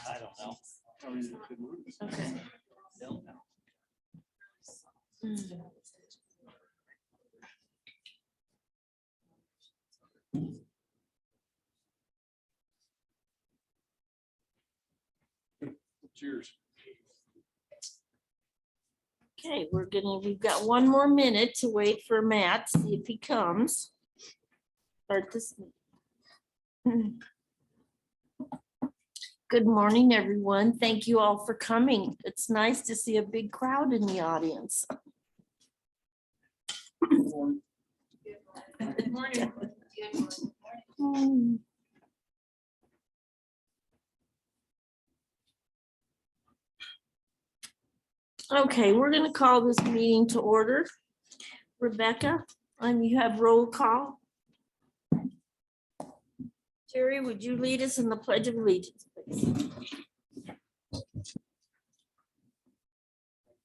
I don't know. Okay. Don't know. Cheers. Okay, we've got one more minute to wait for Matt, see if he comes. Start this. Good morning, everyone. Thank you all for coming. It's nice to see a big crowd in the audience. Good morning. Okay, we're gonna call this meeting to order. Rebecca, you have roll call. Jerry, would you lead us in the Pledge of Allegiance, please?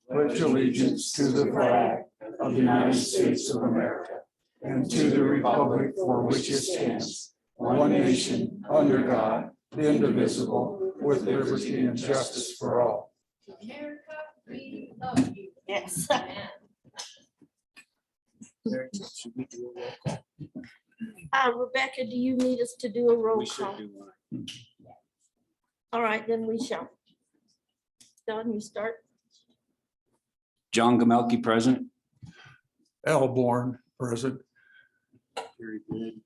Pledge allegiance to the flag of the United States of America and to the republic for which it stands, one nation, under God, indivisible, with liberty and justice for all. America, we love you. Yes. Rebecca, do you need us to do a roll We should call? do one. All right, then we shall. Don, you start. John Gamelke, present. Al Born, present. Very good.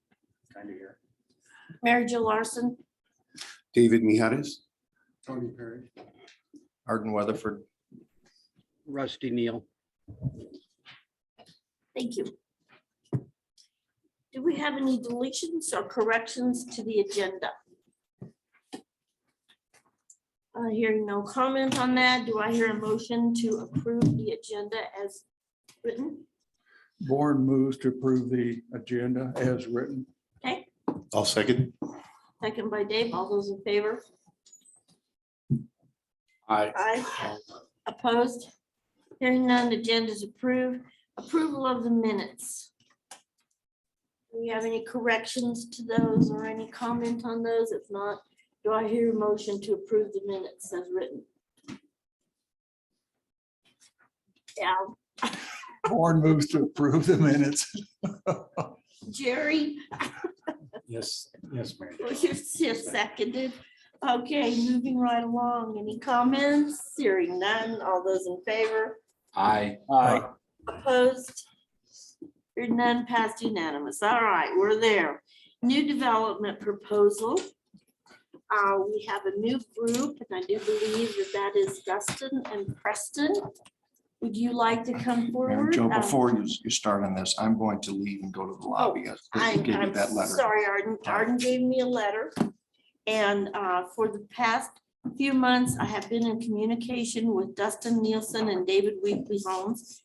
Kind of here. Mary Jo Larson. David Mijares. Tony Perry. Arden Weatherford. Rusty Neal. Thank you. Do we have any deletions or corrections to the agenda? Hearing no comment on that, do I hear a motion to approve the agenda as written? Born moves to approve the agenda as written. Okay, I'll second. second by Dave. All those in favor? Aye. Aye. Opposed? Hearing none, agenda is approved. Approval of the minutes. Do we have any corrections to those or any comment on those? If not, do I hear a motion to approve the minutes as written? Yeah, Born moves to approve the minutes. Jerry, Yes, yes, Mary. you're seconded. Okay, moving right along. Any comments? Hearing none. All those in favor? Aye. Opposed? Hearing none, passed unanimous. All right, we're there. New development proposal. We have a new group, and I do believe that is Dustin and Preston. Would you like to come Mary forward? Jo, before you start on this, I'm going to leave and go to the lobby. I gave you I'm that letter. sorry, Arden. Arden gave me a letter. And for the past few months, I have been in communication with Dustin Nielsen and David Weekly Homes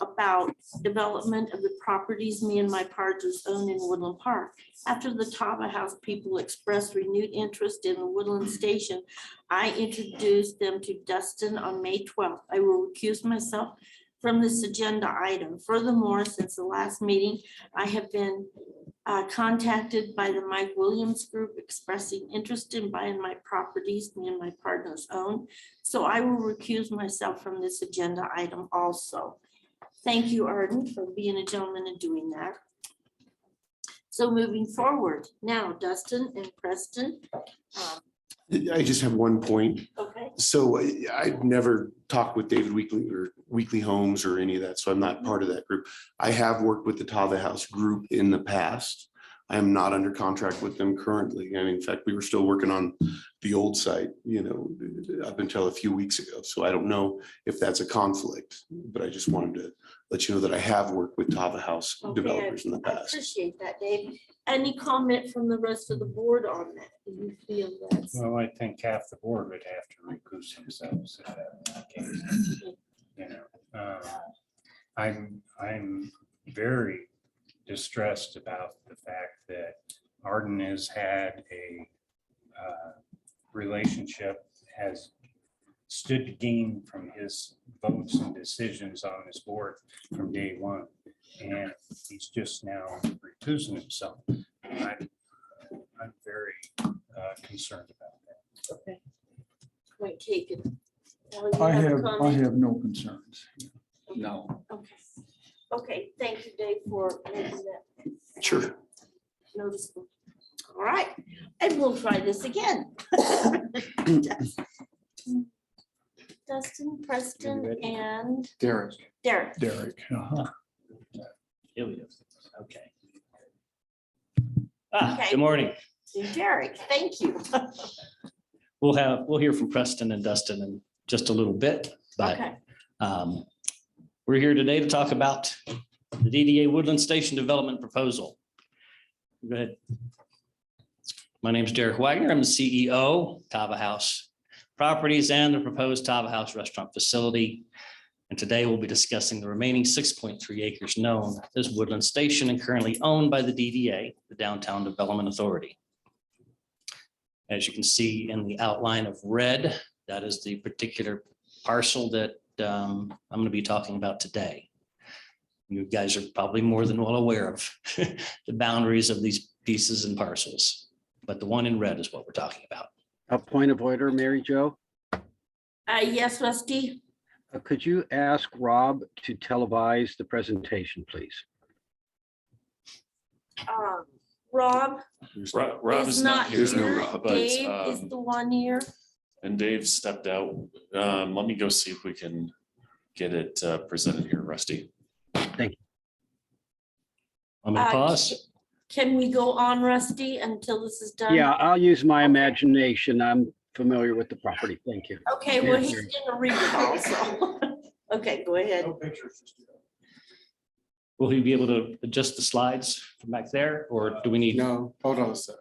about development of the properties me and my partners own in Woodland Park. After the Tava House people expressed renewed interest in the Woodland Station, I introduced them to Dustin on May 12th. I will recuse myself from this agenda item. Furthermore, since the last meeting, I have been contacted by the Mike Williams Group expressing interest in buying my properties me and my partners own. So I will recuse myself from this agenda item also. Thank you, Arden, for being a gentleman and doing that. So moving forward, now Dustin and Preston. I just have one point. Okay, So I've never talked with David Weekly or Weekly Homes or any of that, so I'm not part of that group. I have worked with the Tava House group in the past. I am not under contract with them currently. And in fact, we were still working on the old site, up until a few weeks ago. So I don't know if that's a conflict, but I just wanted to let you know that I have worked with Tava House okay, developers in the I past. appreciate that, Dave. Any comment from the rest of the board on that? Do you feel that's? Well, I think half the board would have to recuse themselves if that was the case. You know, I'm very distressed about the fact that Arden has had a relationship, has stood to gain from his votes and decisions on this board from day one. And he's just now recusing himself. I'm very concerned about that. Okay. Point taken. Alan, you I a have comment? no concerns. No. Okay. Okay, thank you, Dave, for making that Sure. noticeable. All right, and we'll try this again. Dustin, Preston, and Derek. Derek. Derek. Here we go. Okay. Okay. Good morning. Derek, thank you. We'll hear from Preston and Dustin in just a little bit, but Okay, we're here today to talk about the DDA Woodland Station Development Proposal. Go ahead. My name is Derek Wagner. I'm the CEO, Tava House Properties and the proposed Tava House Restaurant Facility. And today we'll be discussing the remaining 6.3 acres known as Woodland Station and currently owned by the DDA, the Downtown Development Authority. As you can see in the outline of red, that is the particular parcel that I'm going to be talking about today. You guys are probably more than well aware of the boundaries of these pieces and parcels, but the one in red is what we're talking about. A point of order, Mary Jo. yes, Rusty, Could you ask Rob to televise the presentation, please? Rob Rob is not here. There's no Rob, but, Dave is the one here. and Dave stepped out. Let me go see if we can get it presented here, Rusty. I'm going to Uh, pause. Can we go on, Rusty, until this is done? Yeah, I'll use my imagination. I'm familiar with the property. Thank you. Okay, well, he's gonna read it also. Okay, go ahead. Will he be able to adjust the slides from back there, or do we need? No, hold on a sec.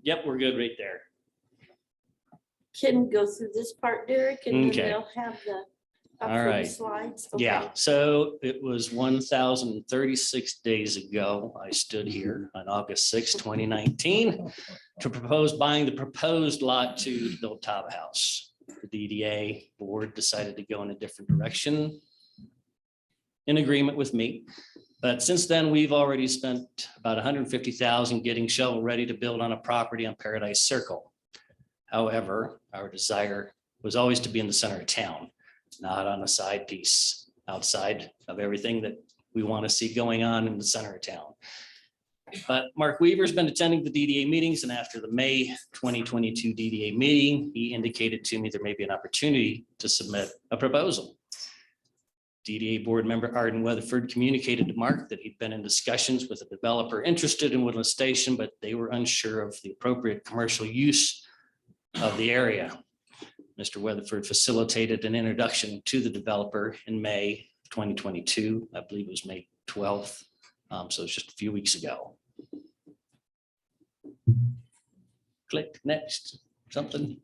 Yep, we're good right there. Can we go through this part, Derek, and then Okay. they'll have the up All for the right. slides? Yeah, Okay. so it was 1,036 days ago. I stood here on August 6, 2019 to propose buying the proposed lot to build Tava House. The DDA board decided to go in a different direction in agreement with me. But since then, we've already spent about $150,000 getting shovel ready to build on a property on Paradise Circle. However, our desire was always to be in the center of town, not on a side piece outside of everything that we want to see going on in the center of town. But Mark Weaver's been attending the DDA meetings, and after the May 2022 DDA meeting, he indicated to me there may be an opportunity to submit a proposal. DDA board member Arden Weatherford communicated to Mark that he'd been in discussions with a developer interested in Woodland Station, but they were unsure of the appropriate commercial use of the area. Mr. Weatherford facilitated an introduction to the developer in May 2022. I believe it was May 12th. So it's just a few weeks ago. Click next, something.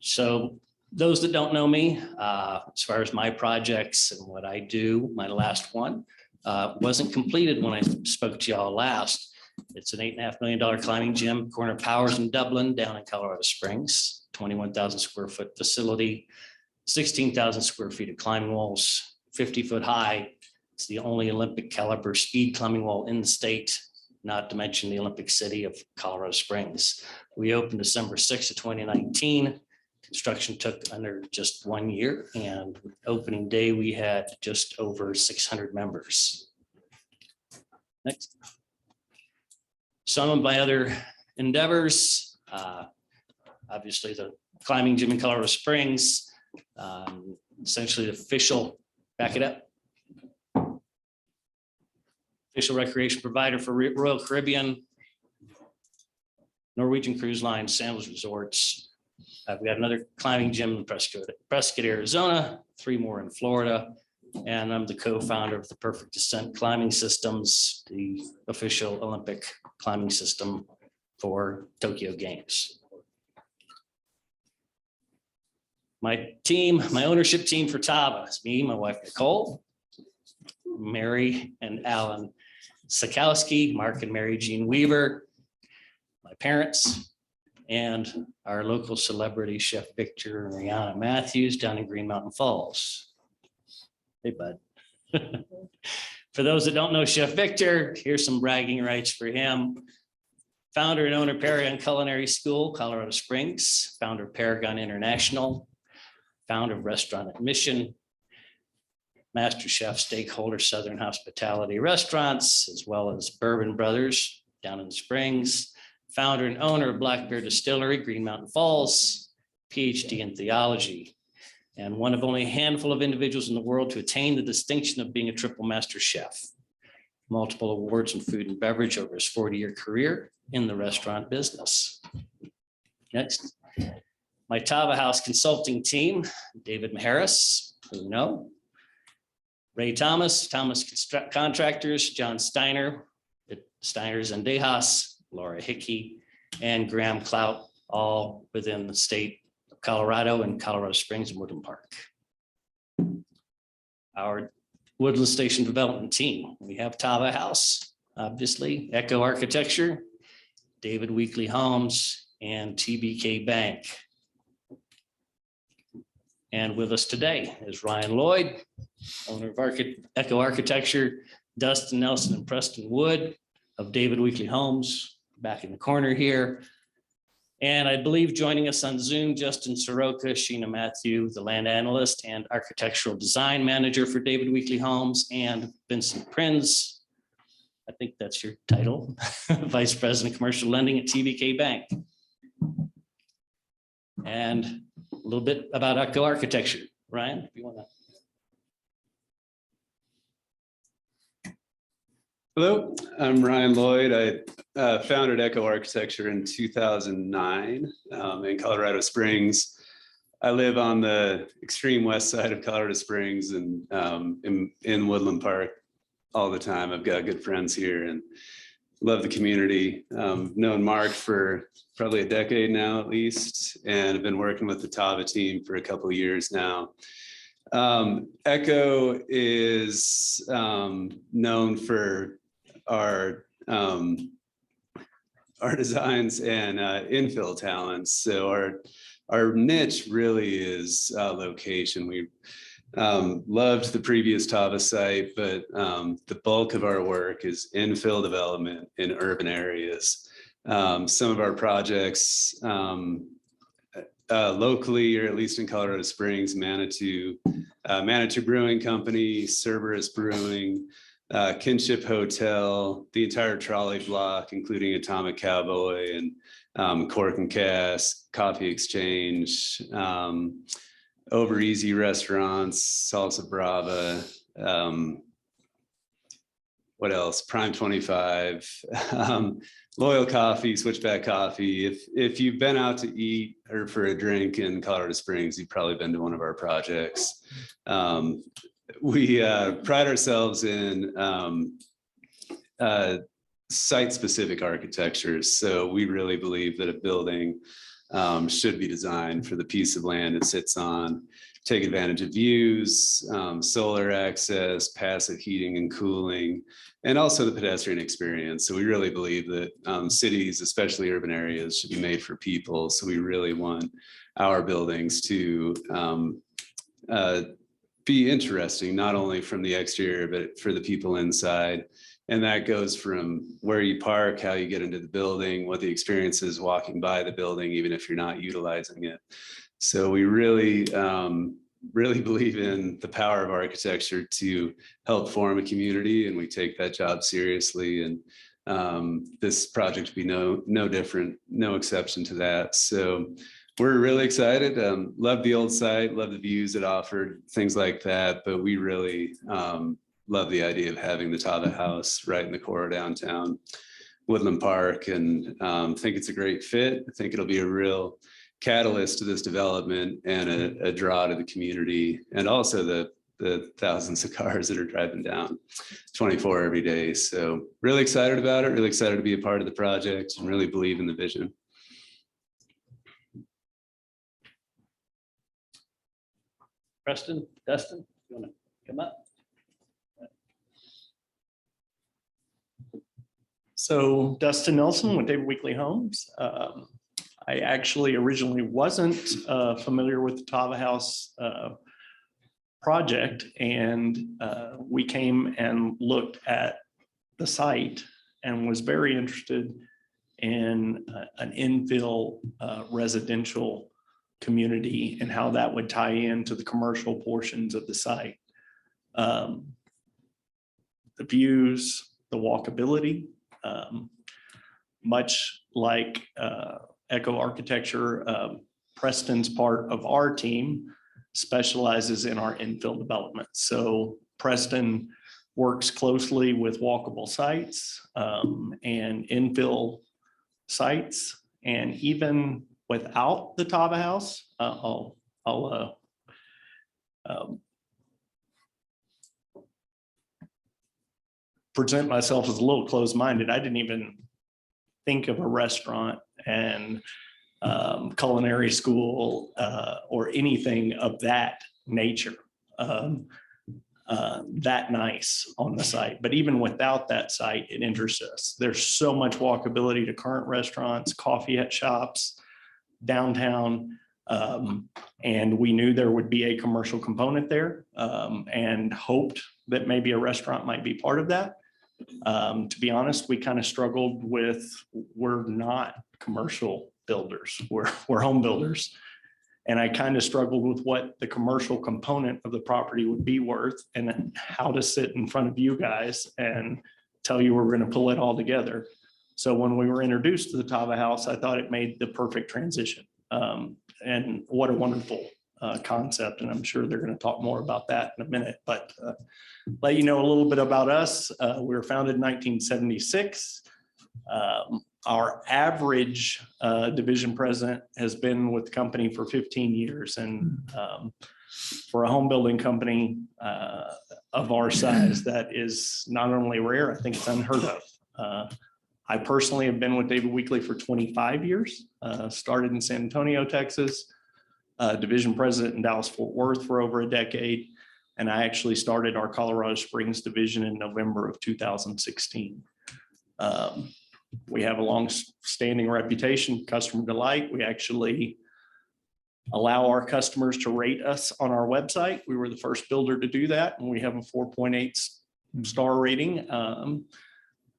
So those that don't know me, as far as my projects and what I do, my last one wasn't completed when I spoke to y'all last. It's an $8.5 million climbing gym, corner of Powers in Dublin, down in Colorado Springs, 21,000 square foot facility, 16,000 square feet of climbing walls, 50-foot high. It's the only Olympic caliber speed climbing wall in the state, not to mention the Olympic city of Colorado Springs. We opened December 6th of 2019. Construction took under just 1 year, and opening day, we had just over 600 members. Next. Some of my other endeavors, obviously the climbing gym in Colorado Springs, essentially the official, back it up. Official recreation provider for Royal Caribbean, Norwegian Cruise Line, Sandals Resorts. I've got another climbing gym in Prescott, Arizona, 3 more in Florida, And I'm the co-founder of the Perfect Descent Climbing Systems, the official Olympic climbing system for Tokyo Games. My team, my ownership team for Tava is me, my wife Nicole, Mary and Alan Sikowski, Mark and Mary Jean Weaver, my parents, and our local celebrity chef Victor and Rihanna Matthews down in Green Mountain Falls. Hey, bud. For those that don't know Chef Victor, here's some bragging rights for him. Founder and owner Paragon Culinary School, Colorado Springs, founder of Paragon International, founder of Restaurant at Mission, Master Chef Stakeholder Southern Hospitality Restaurants, as well as Bourbon Brothers down in the Springs, founder and owner of Black Bear Distillery, Green Mountain Falls, PhD in theology, and one of only a handful of individuals in the world to attain the distinction of being a triple master chef. Multiple awards in food and beverage over his 40-year career in the restaurant business. Next, my Tava House consulting team, David Maharis, who you know, Ray Thomas, Contractors, John Steiner, at Steiner's and Dejas, Laura Hickey, and Graham Clout, all within the state of Colorado and Colorado Springs and Woodland Park. Our Woodland Station development team, we have Tava House, obviously, Echo Architecture, David Weekly Homes, and TBK Bank. And with us today is Ryan Lloyd, owner of Echo Architecture, Dustin Nelson and Preston Wood of David Weekly Homes, back in the corner here. And I believe joining us on Zoom, Justin Soroka, Sheena Matthew, the land analyst and architectural design manager for David Weekly Homes, and Vincent Prinz, I think that's your title, Vice President Commercial Lending at TBK Bank. And a little bit about Echo Architecture. Ryan, if you want to. Hello, I'm Ryan Lloyd. I founded Echo Architecture in 2009 in Colorado Springs. I live on the extreme west side of Colorado Springs and in Woodland Park all the time. I've got good friends here and love the community. Known Mark for probably a decade now at least, and I've been working with the Tava team for a couple of years now. Echo is known for our designs and infill talents. So our niche really is location. We loved the previous Tava site, but the bulk of our work is infill development in urban areas. Some of our projects locally, or at least in Colorado Springs, Manitou Brewing Company, Cerberus Brewing, Kinship Hotel, the entire trolley block, including Atomic Cowboy and Cork and Cask, Coffee Exchange, Over Easy Restaurants, Salsa Brava, what else? Prime 25, Loyal Coffee, Switchback Coffee. If you've been out to eat or for a drink in Colorado Springs, you've probably been to one of our projects. We pride ourselves in site-specific architectures. So we really believe that a building should be designed for the piece of land it sits on, take advantage of views, solar access, passive heating and cooling, and also the pedestrian experience. So we really believe that cities, especially urban areas, should be made for people. So we really want our buildings to be interesting, not only from the exterior, but for the people inside. And that goes from where you park, how you get into the building, what the experience is walking by the building, even if you're not utilizing it. So we really believe in the power of architecture to help form a community, and we take that job seriously. And this project will be no different, no exception to that. So we're really excited. Love the old site, love the views it offered, things like that. But we really love the idea of having the Tava House right in the core of downtown Woodland Park, and think it's a great fit. I think it'll be a real catalyst to this development and a draw to the community, and also the the thousands of cars that are driving down 24 every day. So really excited about it, really excited to be a part of the project and really believe in the vision. Preston, Dustin, you want to come up? So Dustin Nelson with David Weekly Homes. I actually originally wasn't familiar with the Tava House project, and we came and looked at the site and was very interested in an infill residential community and how that would tie into the commercial portions of the site. The views, the walkability, much like Echo Architecture, Preston's part of our team specializes in our infill development. So Preston works closely with walkable sites and infill sites, and even without the Tava House, I'll present myself as a little closed-minded. I didn't even think of a restaurant and culinary school or anything of that nature that nice on the site. But even without that site, it interests us. There's so much walkability to current restaurants, coffee shops, downtown. And we knew there would be a commercial component there and hoped that maybe a restaurant might be part of that. To be honest, we kind of struggled with, we're not commercial builders, we're home builders. And I kind of struggled with what the commercial component of the property would be worth and how to sit in front of you guys and tell you we're going to pull it all together. So when we were introduced to the Tava House, I thought it made the perfect transition. And what a wonderful concept. And I'm sure they're going to talk more about that in a minute, but let you know a little bit about us. We were founded in 1976. Our average division president has been with the company for 15 years. And for a home building company of our size, that is not only rare, I think it's unheard of. I personally have been with David Weekly for 25 years, started in San Antonio, Texas, division president in Dallas-Fort Worth for over a decade. And I actually started our Colorado Springs division in November of 2016. We have a long-standing reputation, customer delight. We actually allow our customers to rate us on our website. We were the first builder to do that, and we have a 4.8 star rating.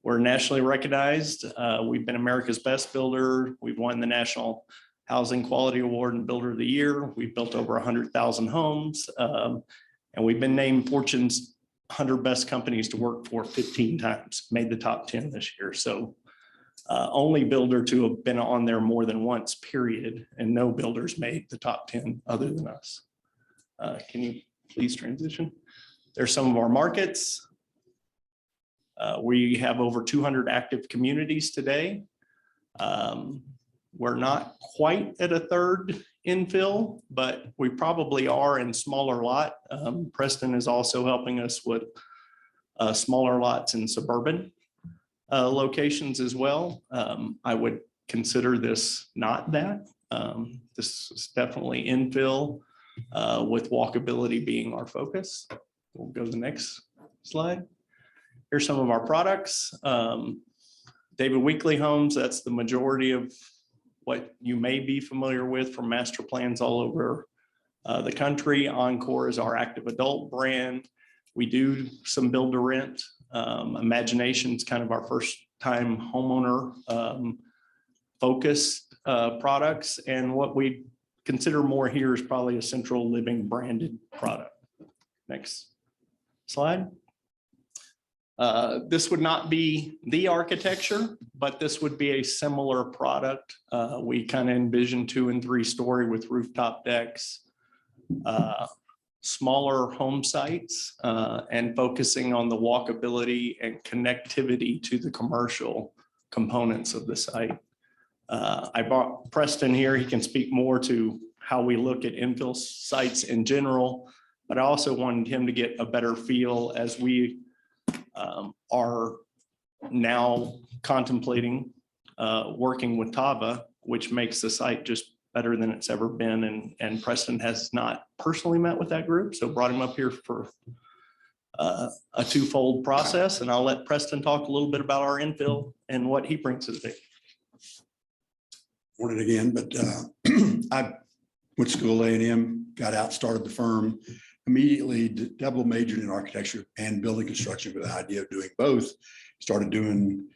We're nationally recognized. We've been America's Best Builder. We've won the National Housing Quality Award and Builder of the Year. We've built over 100,000 homes, and we've been named Fortune's 100 Best Companies to Work For 15 times, made the top 10 this year. So only builder to have been on there more than once, period, and no builders made the top 10 other than us. Can you please transition? There's some of our markets. We have over 200 active communities today. We're not quite at a third infill, but we probably are in smaller lot. Preston is also helping us with smaller lots in suburban locations as well. I would consider this not that. This is definitely infill with walkability being our focus. We'll go to the next slide. Here's some of our products. David Weekly Homes, that's the majority of what you may be familiar with from master plans all over the country. Encore is our active adult brand. We do some build to rent. Imagination's kind of our first time homeowner focused products. And what we consider more here is probably a central living branded product. Next slide. This would not be the architecture, but this would be a similar product. We kind of envision 2- and 3-story with rooftop decks, smaller home sites, and focusing on the walkability and connectivity to the commercial components of the site. I brought Preston here. He can speak more to how we look at infill sites in general. but I also wanted him to get a better feel as we are now contemplating working with Tava, which makes the site just better than it's ever been. And Preston has not personally met with that group, so brought him up here for a twofold process. And I'll let Preston talk a little bit about our infill and what he brings to the table. Morning again, but I went to school A&M, got out, started the firm, immediately double majored in architecture and building construction with the idea of doing both. Started doing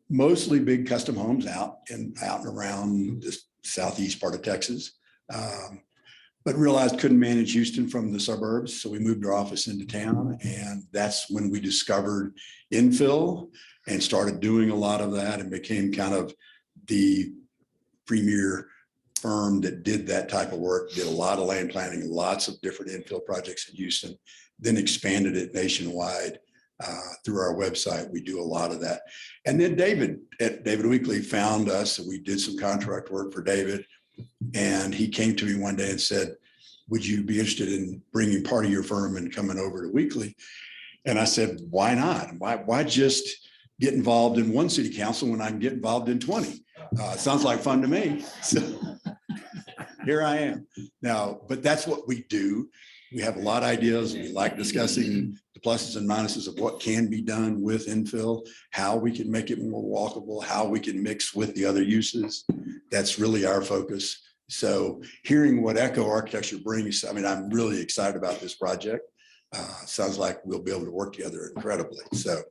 mostly big custom homes out and around the southeast part of Texas. But realized couldn't manage Houston from the suburbs. So we moved our office into town, and that's when we discovered infill and started doing a lot of that and became kind of the premier firm that did that type of work, did a lot of land planning, lots of different infill projects in Houston, then expanded it nationwide. Through our website, we do a lot of that. And then David at David Weekly found us, and we did some contract work for David. And he came to me one day and said, would you be interested in bringing part of your firm and coming over to Weekly? And I said, why not? Why just get involved in one city council when I can get involved in 20? Sounds like fun to me. So here I am now, but that's what we do. We have a lot of ideas. We like discussing the pluses and minuses of what can be done with infill, how we can make it more walkable, how we can mix with the other uses. That's really our focus. So hearing what Echo Architecture brings, I mean, I'm really excited about this project. Sounds like we'll be able to work together incredibly. So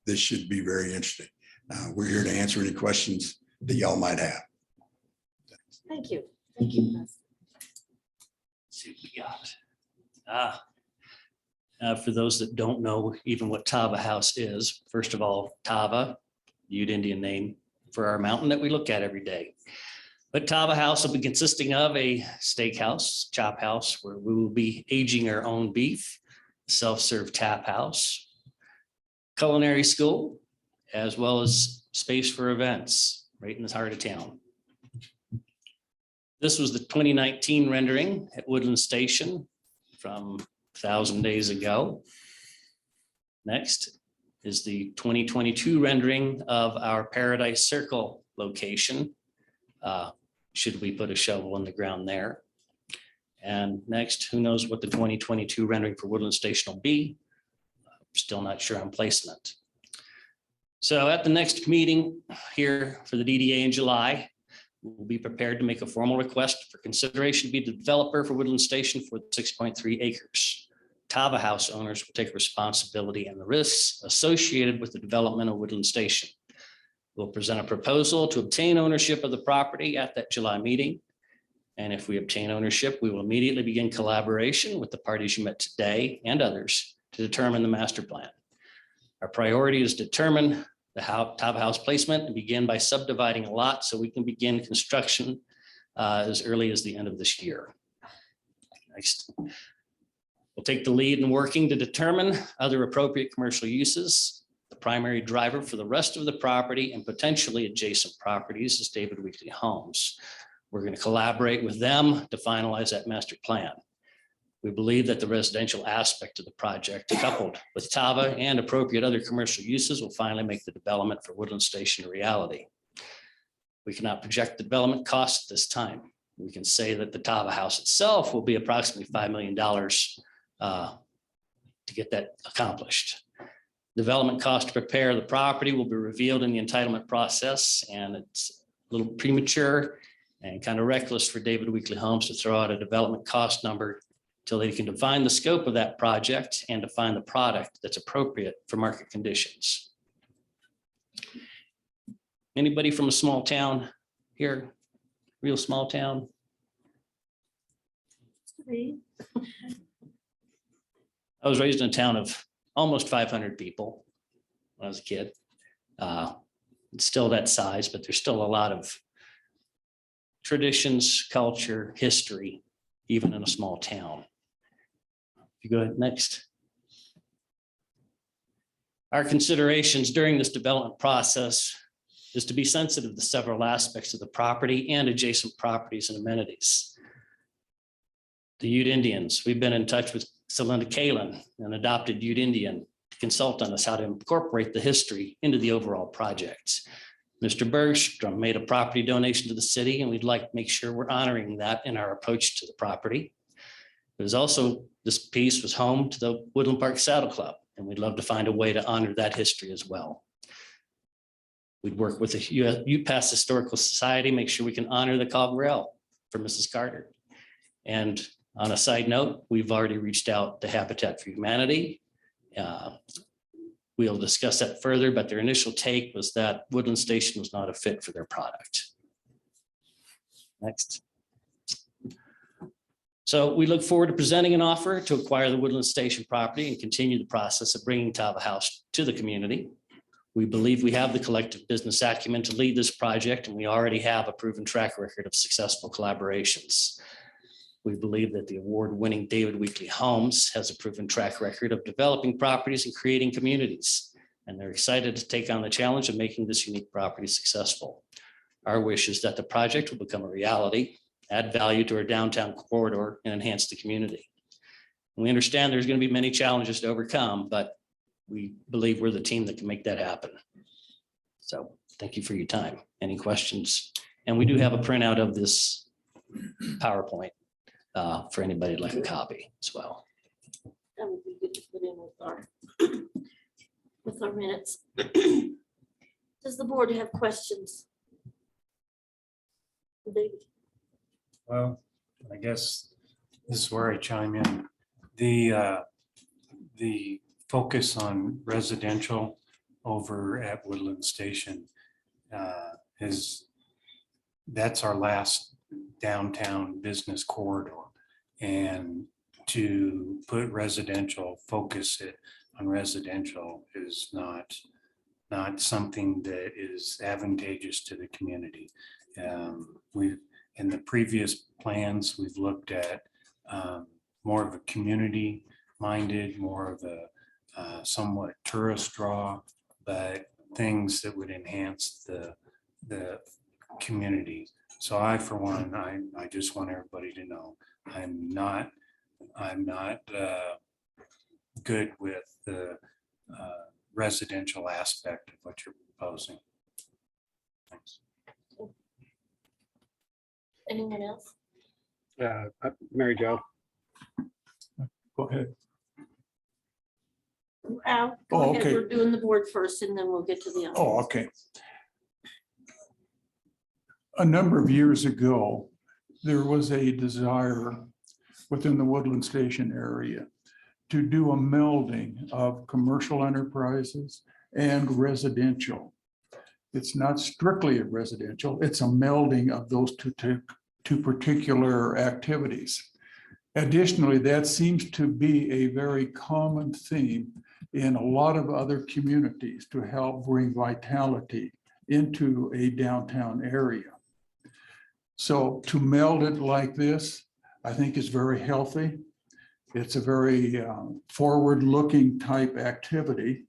this should be very interesting. We're here to answer any questions that y'all might have. Thank you. Thank you. Let's see what we got. For those that don't know even what Tava House is, first of all, Tava, Ute Indian name for our mountain that we look at every day. But Tava House will be consisting of a steakhouse, chop house, where we will be aging our own beef, self-serve tap house, culinary school, as well as space for events right in the heart of town. This was the 2019 rendering at Woodland Station from 1,000 days ago. Next is the 2022 rendering of our Paradise Circle location. Should we put a shovel in the ground there? And next, who knows what the 2022 rendering for Woodland Station will be? Still not sure I'm placing it. So at the next meeting here for the DDA in July, we'll be prepared to make a formal request for consideration to be the developer for Woodland Station for 6.3 acres. Tava House owners will take responsibility and the risks associated with the development of Woodland Station. We'll present a proposal to obtain ownership of the property at that July meeting. And if we obtain ownership, we will immediately begin collaboration with the parties you met today and others to determine the master plan. Our priority is to determine the Tava House placement and begin by subdividing a lot so we can begin construction as early as the end of this year. Next. We'll take the lead in working to determine other appropriate commercial uses. The primary driver for the rest of the property and potentially adjacent properties is David Weekly Homes. We're going to collaborate with them to finalize that master plan. We believe that the residential aspect of the project, coupled with Tava and appropriate other commercial uses, will finally make the development for Woodland Station a reality. We cannot project the development costs at this time. We can say that the Tava House itself will be approximately $5 million to get that accomplished. Development cost to prepare the property will be revealed in the entitlement process, and it's a little premature and kind of reckless for David Weekly Homes to throw out a development cost number till they can define the scope of that project and define the product that's appropriate for market conditions. Anybody from a small town here? Real small town? I was raised in a town of almost 500 people when I was a kid. It's still that size, but there's still a lot of traditions, culture, history, even in a small town. If you go ahead next. Our considerations during this development process is to be sensitive to several aspects of the property and adjacent properties and amenities. The Ute Indians, we've been in touch with Celinda Kalen, an adopted Ute Indian, to consult on us how to incorporate the history into the overall project. Mr. Bergstrom made a property donation to the city, and we'd like to make sure we're honoring that in our approach to the property. There's also, this piece was home to the Woodland Park Saddle Club, and we'd love to find a way to honor that history as well. We'd work with the Ute Pass Historical Society, make sure we can honor the Cog Rail for Mrs. Carter. And on a side note, we've already reached out to Habitat for Humanity. We'll discuss that further, but their initial take was that Woodland Station was not a fit for their product. Next. So we look forward to presenting an offer to acquire the Woodland Station property and continue the process of bringing Tava House to the community. We believe we have the collective business acumen to lead this project, and we already have a proven track record of successful collaborations. We believe that the award-winning David Weekley Homes has a proven track record of developing properties and creating communities, and they're excited to take on the challenge of making this unique property successful. Our wish is that the project will become a reality, add value to our downtown corridor, and enhance the community. We understand there's going to be many challenges to overcome, but we believe we're the team that can make that happen. So thank you for your time. Any questions? And we do have a printout of this PowerPoint for anybody who'd like a copy as well. That would be good to put in with our minutes. Does the board have questions? David? Well, I guess this is where I chime in. The focus on residential over at Woodland Station that's our last downtown business corridor. And to put residential, focus it on residential is not something that is advantageous to the community. In the previous plans, we've looked at more of a community minded, more of a somewhat tourist draw, but things that would enhance the community. So I, for one, I just want everybody to know I'm not good with the residential aspect of what you're proposing. Thanks. Anyone else? Mary Jo. Go ahead. Al, Oh, go ahead. okay. We're doing the board first and then we'll get to the other. Oh, okay. A number of years ago, there was a desire within the Woodland Station area to do a melding of commercial enterprises and residential. It's not strictly a residential, it's a melding of those two particular activities. Additionally, that seems to be a very common theme in a lot of other communities to help bring vitality into a downtown area. So to meld it like this, I think is very healthy. It's a very forward-looking type activity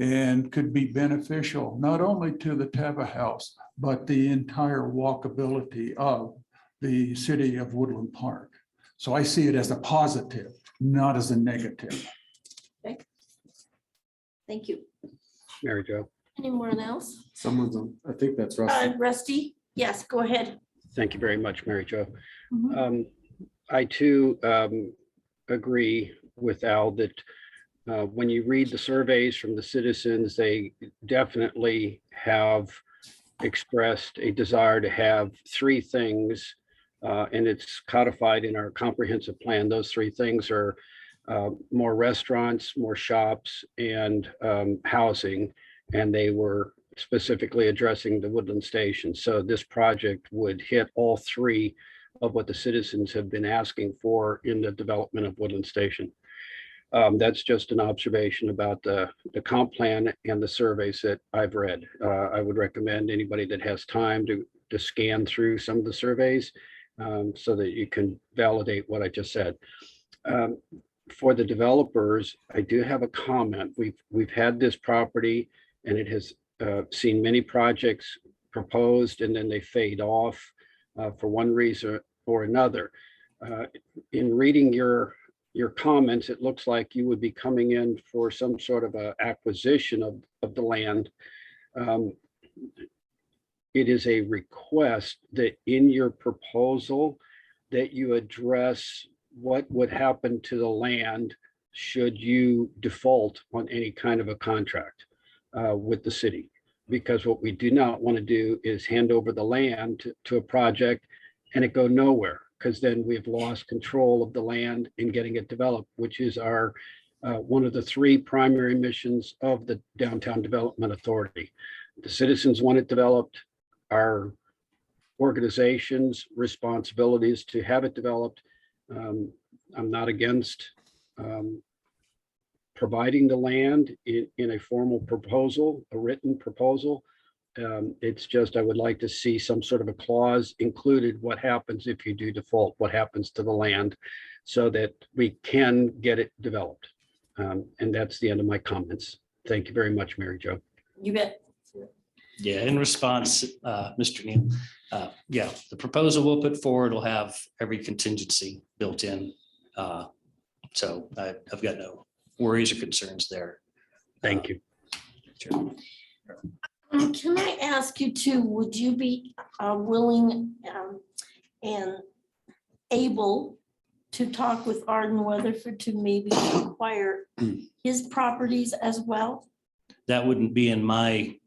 and could be beneficial not only to the Tava House, but the entire walkability of the city of Woodland Park. So I see it as a positive, not as a negative. Okay. Thank you. Mary Jo. Anyone else? Someone's on, I think that's Rusty. Rusty? Yes, go ahead. Thank you very much, Mary Jo. Mhm. I too agree with Al that when you read the surveys from the citizens, they definitely have expressed a desire to have three things, and it's codified in our comprehensive plan. Those three things are more restaurants, more shops, and housing, and they were specifically addressing the Woodland Station. So this project would hit all three of what the citizens have been asking for in the development of Woodland Station. That's just an observation about the comp plan and the surveys that I've read. I would recommend anybody that has time to scan through some of the surveys so that you can validate what I just said. For the developers, I do have a comment. We've had this property and it has seen many projects proposed and then they fade off for one reason or another. In reading your comments, it looks like you would be coming in for some sort of a acquisition of the land. It is a request that in your proposal that you address what would happen to the land should you default on any kind of a contract with the city. Because what we do not want to do is hand over the land to a project and it go nowhere, because then we've lost control of the land and getting it developed, which is our one of the three primary missions of the Downtown Development Authority. The citizens want it developed. Our organization's responsibility is to have it developed. I'm not against providing the land in a formal proposal, a written proposal. It's just, I would like to see some sort of a clause included, what happens if you do default, what happens to the land, so that we can get it developed. And that's the end of my comments. Thank you very much, Mary Jo. You bet. Yeah, in response, Mr. Neal, yeah, the proposal we'll put forward will have every contingency built in. So I've got no worries or concerns there. Thank you. Sure. Can I ask you too, would you be willing and able to talk with Arden Weatherford to maybe acquire his properties as well? That wouldn't be in my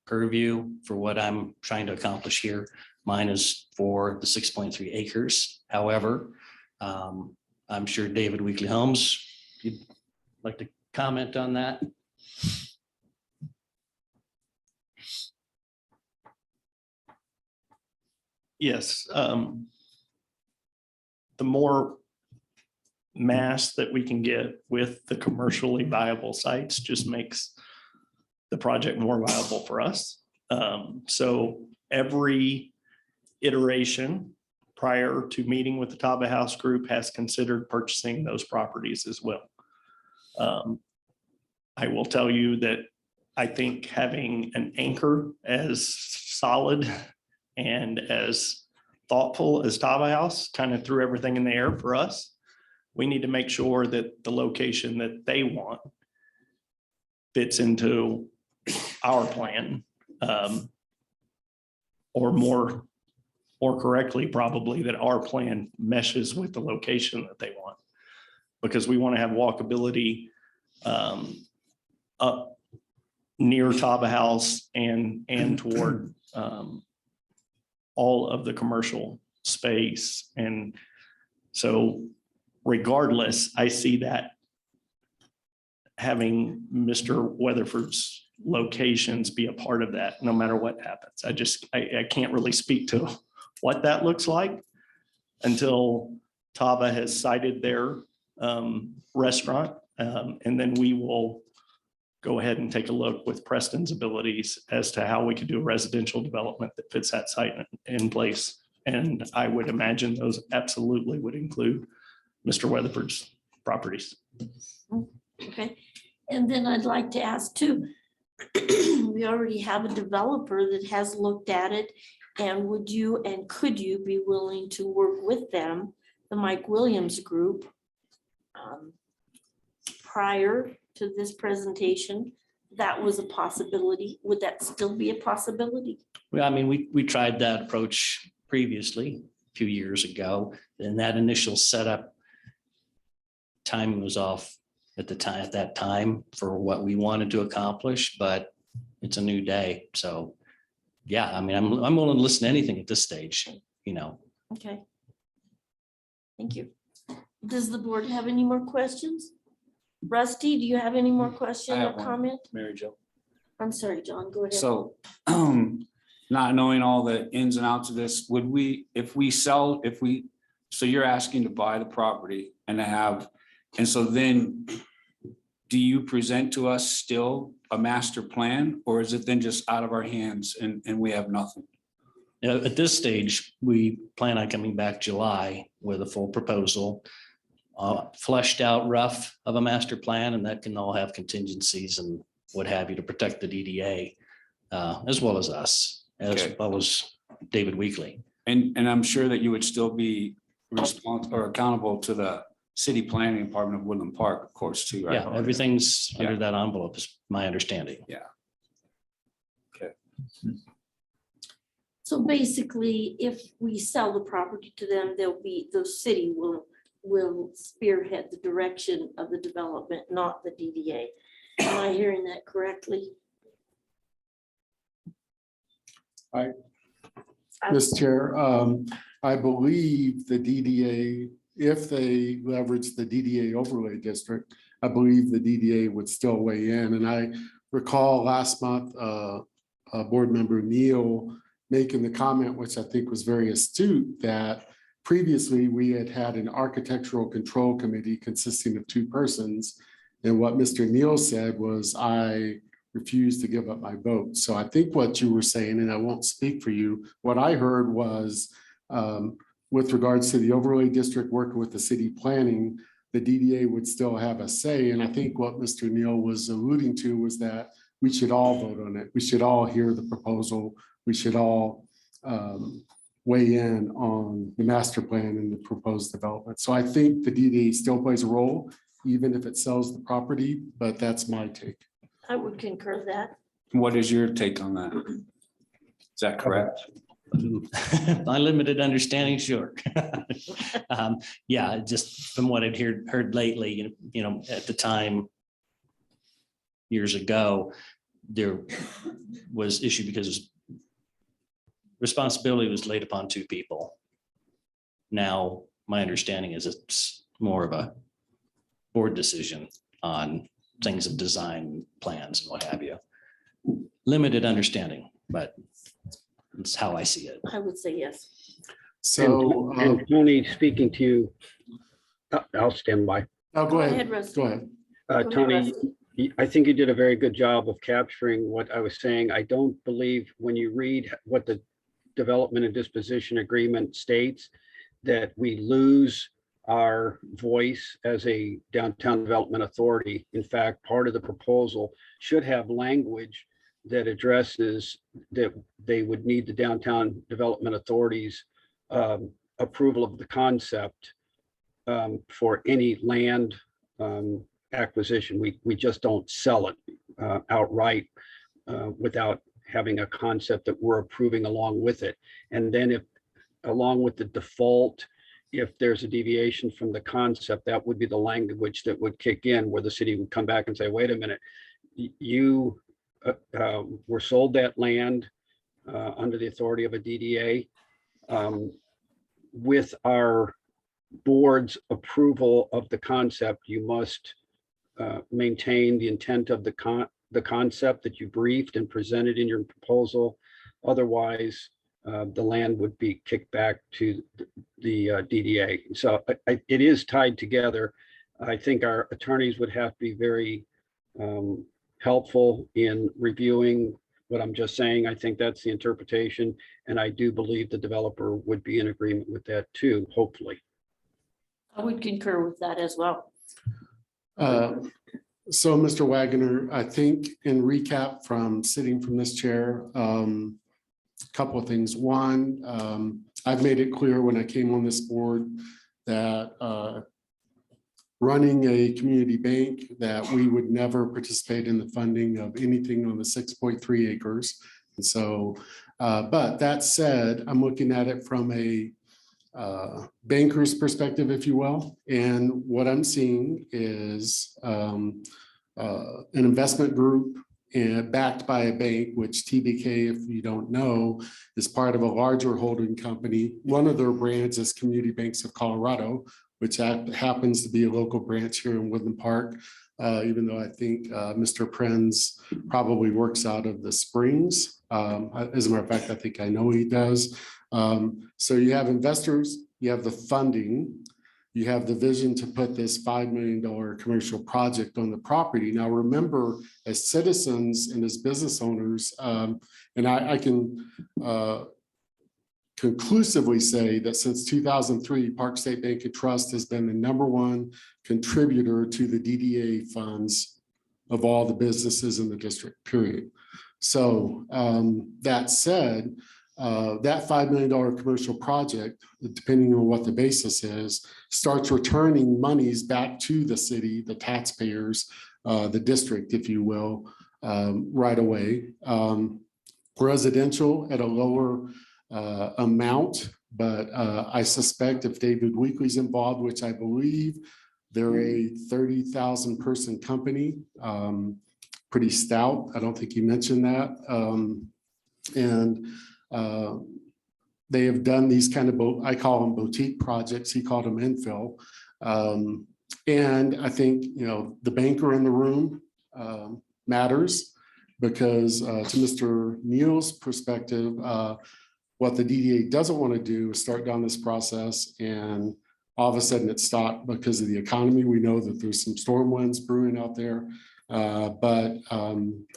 purview for what I'm trying to accomplish here. Mine is for the 6.3 acres. However, I'm sure David Weekly Homes, you'd like to comment on that? Yes. The more mass that we can get with the commercially viable sites just makes the project more viable for us. So every iteration prior to meeting with the Taba House Group has considered purchasing those properties as well. I will tell you that I think having an anchor as solid and as thoughtful as Taba House kind of threw everything in the air for us. We need to make sure that the location that they want fits into our plan, or more correctly, probably that our plan meshes with the location that they want, because we want to have walkability up near Taba House and toward all of the commercial space. And so regardless, I see that having Mr. Weatherford's locations be a part of that, no matter what happens. I can't really speak to what that looks like until Taba has cited their restaurant. And then we will go ahead and take a look with Preston's abilities as to how we could do a residential development that fits that site in place. And I would imagine those absolutely would include Mr. Weatherford's properties. Okay, and then I'd like to ask too, we already have a developer that has looked at it, and would you and could you be willing to work with them, the Mike Williams Group, prior to this presentation? That was a possibility. Would that still be a possibility? Well, I mean, we tried that approach previously, a few years ago, and that initial setup timing was off at that time for what we wanted to accomplish, but it's a new day. So yeah, I mean, I'm willing to listen to anything at this stage, you know. Okay. Thank you. Does the board have any more questions? Rusty, do you have any more question I or have one. comment? Mary Jo. I'm sorry, John, go ahead. So, not knowing all the ins and outs of this, would we, so you're asking to buy the property and to have, and so then do you present to us still a master plan, or is it then just out of our hands and we have nothing? You know, at this stage, we plan on coming back July with a full proposal, fleshed out rough of a master plan, and that can all have contingencies and what have you to protect the DDA, as well as us, as Okay. well as David Weekly. And I'm sure that you would still be responsible or accountable to the city planning department of Woodland Park, of course, too, right? Yeah, everything's Yeah. under that envelope is my understanding. So basically, if we sell the property to them, the city will spearhead the direction of the development, not the DDA. Am I hearing that correctly? Mr. Chair, I believe the DDA, if they leverage the DDA overlay district, I believe the DDA would still weigh in. And I recall last month, Board Member Neal making the comment, which I think was very astute, that previously we had had an architectural control committee consisting of 2 persons. And what Mr. Neal said was, I refuse to give up my vote. So I think what you were saying, and I won't speak for you, what I heard was with regards to the overlay district working with the city planning, the DDA would still have a say. And I think what Mr. Neal was alluding to was that we should all vote on it. We should all hear the proposal. We should all weigh in on the master plan and the proposed development. So I think the DDA still plays a role, even if it sells the property, but that's my take. I would concur that. What is your take on that? Is that correct? My limited understanding, sure. Yeah, just from what I'd heard lately, at the time, years ago, there was issue because responsibility was laid upon 2 people. Now, my understanding is it's more of a board decision on things of design plans and what have you. Limited understanding, but it's how I see it. I would say yes. So, And Tony, speaking to you, I'll stand by. oh, go ahead. Rusty. Go ahead. Go ahead, Tony, Rusty. I think you did a very good job of capturing what I was saying. I don't believe when you read what the development and disposition agreement states, that we lose our voice as a downtown development authority. In fact, part of the proposal should have language that addresses that they would need the downtown development authorities approval of the concept for any land acquisition. We just don't sell it outright without having a concept that we're approving along with it. And then if, along with the default, if there's a deviation from the concept, that would be the language that would kick in, where the city would come back and say, wait a minute, you were sold that land under the authority of a DDA. With our board's approval of the concept, you must maintain the intent of the concept that you briefed and presented in your proposal. Otherwise, the land would be kicked back to the DDA. So it is tied together. I think our attorneys would have to be very helpful in reviewing what I'm just saying. I think that's the interpretation. And I do believe the developer would be in agreement with that too, hopefully. I would concur with that as well. So, Mr. Wagoner, I think in recap from sitting from this chair, a couple of things. One, I've made it clear when I came on this board that running a community bank, that we would never participate in the funding of anything on the 6.3 acres. And so, but that said, I'm looking at it from a banker's perspective, if you will. And what I'm seeing is an investment group and backed by a bank, which TBK, if you don't know, is part of a larger holding company. One of their brands is Community Banks of Colorado, which happens to be a local branch here in Woodland Park, even though I think Mr. Prenz probably works out of the Springs. As a matter of fact, I think I know he does. So you have investors, you have the funding, you have the vision to put this $5 million commercial project on the property. Now, remember, as citizens and as business owners, and I can conclusively say that since 2003, Park State Bank and Trust has been the #1 contributor to the DDA funds of all the businesses in the district, period. So that said, that $5 million commercial project, depending on what the basis is, starts returning monies back to the city, the taxpayers, the district, if you will, right away. Residential at a lower amount, but I suspect if David Weekley's involved, which I believe they're a 30,000 person company, pretty stout. I don't think you mentioned that. They have done these kind of, I call them boutique projects. He called them infill. And I think, you know, the banker in the room matters because to Mr. Neal's perspective, what the DDA doesn't want to do is start down this process and all of a sudden it stopped because of the economy. We know that there's some storm winds brewing out there. But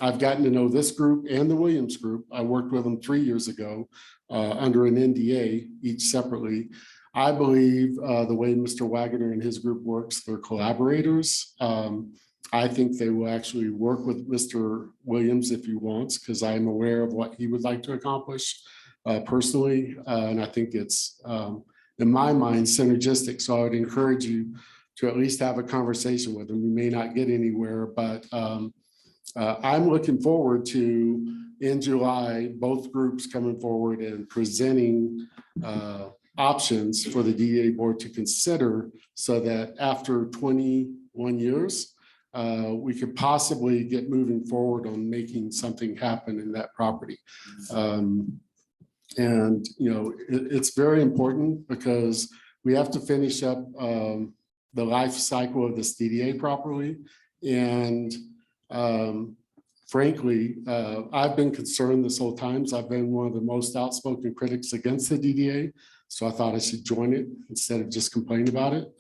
I've gotten to know this group and the Williams group. I worked with them 3 years ago under an NDA, each separately. I believe the way Mr. Wagoner and his group works, they're collaborators. I think they will actually work with Mr. Williams if he wants, because I'm aware of what he would like to accomplish personally. And I think it's, in my mind, synergistic. So I would encourage you to at least have a conversation with them. You may not get anywhere, but I'm looking forward to, in July, both groups coming forward and presenting options for the DDA board to consider so that after 21 years, we could possibly get moving forward on making something happen in that property. And, you know, it's very important because we have to finish up the life cycle of this DDA properly. And frankly, I've been concerned this whole time. I've been one of the most outspoken critics against the DDA. So I thought I should join it instead of just complain about it.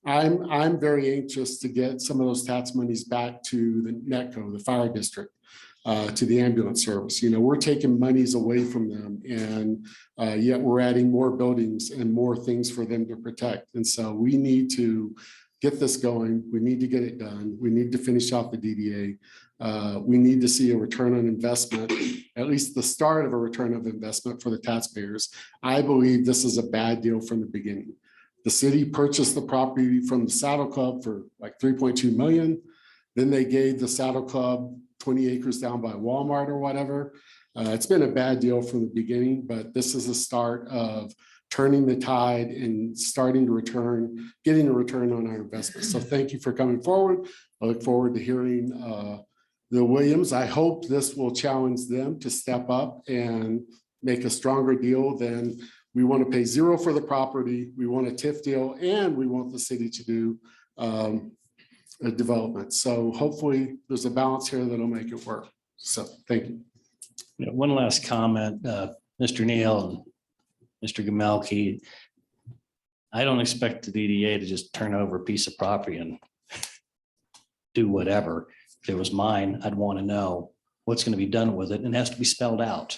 I'm very anxious to get some of those tax monies back to the NETCO, the fire district, to the ambulance service. You know, we're taking monies away from them and yet we're adding more buildings and more things for them to protect. And so we need to get this going. We need to get it done. We need to finish off the DDA. We need to see a return on investment, at least the start of a return of investment for the taxpayers. I believe this is a bad deal from the beginning. The city purchased the property from the Saddle Club for like 3.2 million. Then they gave the Saddle Club 20 acres down by Walmart or whatever. It's been a bad deal from the beginning, but this is a start of turning the tide and starting to return, getting a return on our investment. So thank you for coming forward. I look forward to hearing the Williams. I hope this will challenge them to step up and make a stronger deal than we want to pay zero for the property. We want a TIF deal and we want the city to do a development. So hopefully there's a balance here that'll make it work. So thank you. One last comment, Mr. Neal and Mr. Gamelki. I don't expect the DDA to just turn over a piece of property and do whatever. If it was mine, I'd want to know what's going to be done with it, and it has to be spelled out.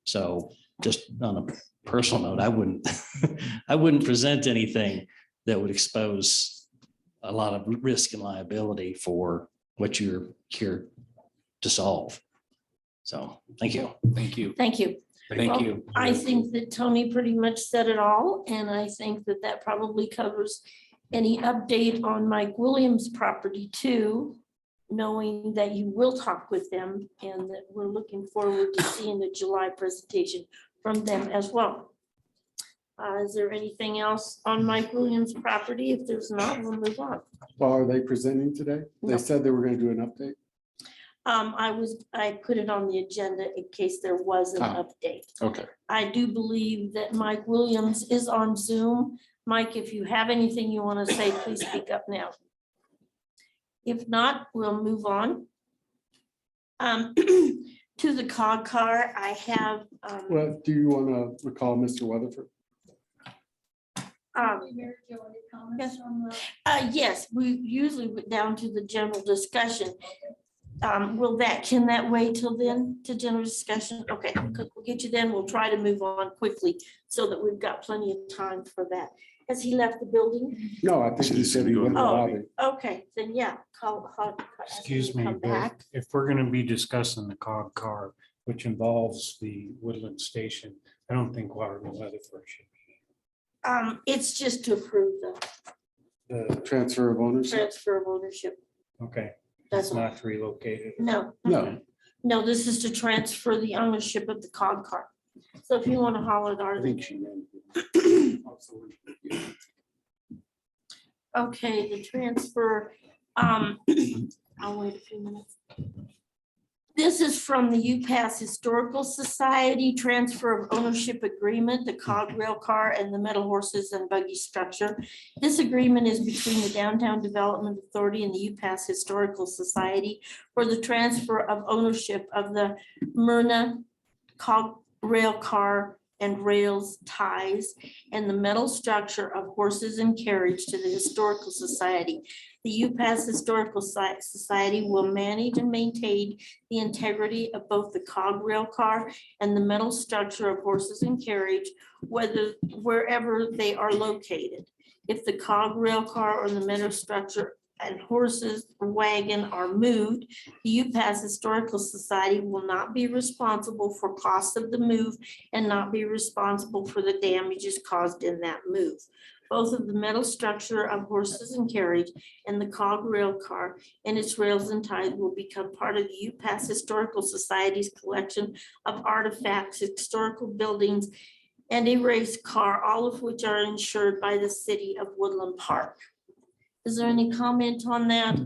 So just on a personal note, I wouldn't present anything that would expose a lot of risk and liability for what you're here to solve. So thank you. Thank you. Thank you. Thank Well, you. I think that Tony pretty much said it all, and I think that that probably covers any update on Mike Williams' property too, knowing that you will talk with them and that we're looking forward to seeing the July presentation from them as well. Is there anything else on Mike Williams' property? If there's not, we'll move on. Well, are they presenting today? They No. said they were going to do an update. I put it on the agenda in case there was an update. Okay. I do believe that Mike Williams is on Zoom. Mike, if you have anything you want to say, please speak up now. If not, we'll move on. To the COG car, I have. Well, do you want to recall Mr. Weatherford? Yes, we usually went down to the general discussion. Can that wait till then to general discussion? Okay, we'll get you then. We'll try to move on quickly so that we've got plenty of time for that. Has he left the building? No, I think he said he went to the Oh, lobby. okay, then yeah. Excuse me, come but back. if we're gonna be discussing the COG car, which involves the Woodland Station, I don't think Waterville Weatherford should It's just to approve be. The, Transfer of ownership? transfer of ownership. okay, That's it's all. not relocated. No. No. No, this is to transfer the ownership of the cog cart. So if you want to holler at I our, think she meant. okay, the transfer, I'll wait a few minutes. This is from the UPass Historical Society, transfer of ownership agreement, the cog rail car and the metal horses and buggy structure. This agreement is between the Downtown Development Authority and the UPass Historical Society for the transfer of ownership of the Myrna cog rail car and rails ties and the metal structure of horses and carriage to the Historical Society. The UPass Historical Society will manage and maintain the integrity of both the cog rail car and the metal structure of horses and carriage, wherever they are located. If the cog rail car or the metal structure and horses wagon are moved, the UPass Historical Society will not be responsible for costs of the move and not be responsible for the damages caused in that move. Both of the metal structure of horses and carriage and the cog rail car and its rails and ties will become part of the UPass Historical Society's collection of artifacts, historical buildings, and a race car, all of which are insured by the city of Woodland Park. Is there any comment on that?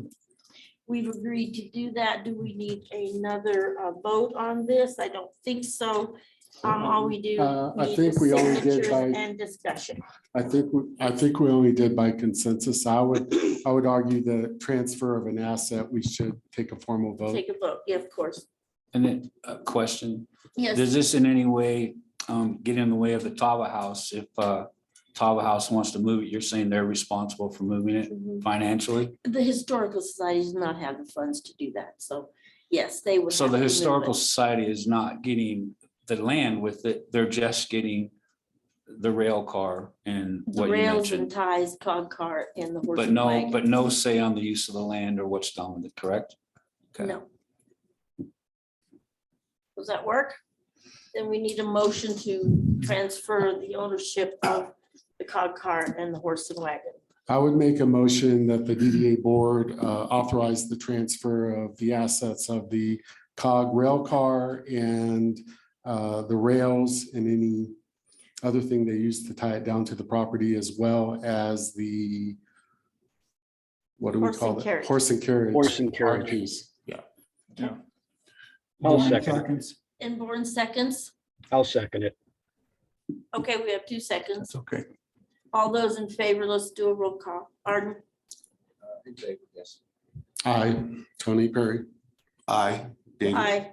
We've agreed to do that. Do we need another vote on this? I don't think so. All we do. I need think is we only did signatures by- and discussion. I think we only did by consensus. I would argue the transfer of an asset, we should take a formal vote. Take a vote. Yeah, of course. And then a question, Yes. does this in any way get in the way of the Tava House? If Tava House wants to move it, you're saying they're responsible for moving it Mhm. financially? The Historical Society does not have the funds to do that. So yes, they would. So have the to move Historical it. Society is not getting the land with it, they're just getting the rail car and The what you rails and mentioned. ties, cog cart and the horse. But and no, wagon. but no say on the use of the land or what's done with it, correct? Okay. No. Does that work? Then we need a motion to transfer the ownership of the cog cart and the horse and wagon. I would make a motion that the DDA board authorize the transfer of the assets of the cog rail car and the rails and any other thing they use to tie it down to the property, as well as the, what do we Horse call and it? carriage. Horse and carriage. Horse and carriage. RPs. I'll second it. And Born seconds. I'll second it. Okay, we have 2 seconds. That's okay. All those in favor, let's do a roll call. Arden, Aye, Tony Perry. Aye, David. aye.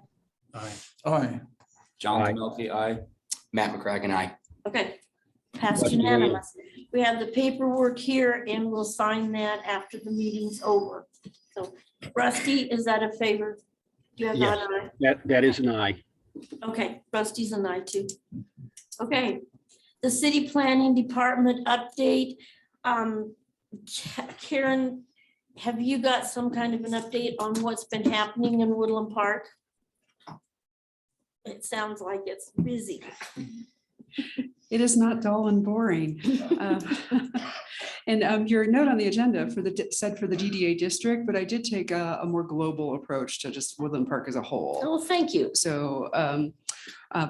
Aye. John Aye. Melky, aye. Matt McCracken, aye. Okay, passed That's great. unanimous. We have the paperwork here and we'll sign that after the meeting's over. So Rusty, is that a favor? Do you have Yes. that? That is an aye. Okay, Rusty's an aye too. Okay, the city planning department update. Karen, have you got some kind of an update on what's been happening in Woodland Park? It sounds like it's busy. It is not dull and boring. And your note on the agenda said for the DDA district, but I did take a more global approach to just Woodland Park as a whole. Oh, thank you. So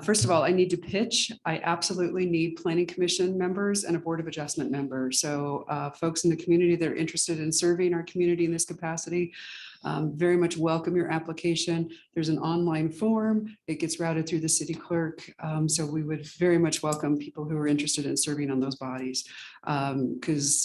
first of all, I need to pitch. I absolutely need planning commission members and a board of adjustment member. So folks in the community that are interested in serving our community in this capacity, very much welcome your application. There's an online form. It gets routed through the city clerk. So we would very much welcome people who are interested in serving on those bodies. Because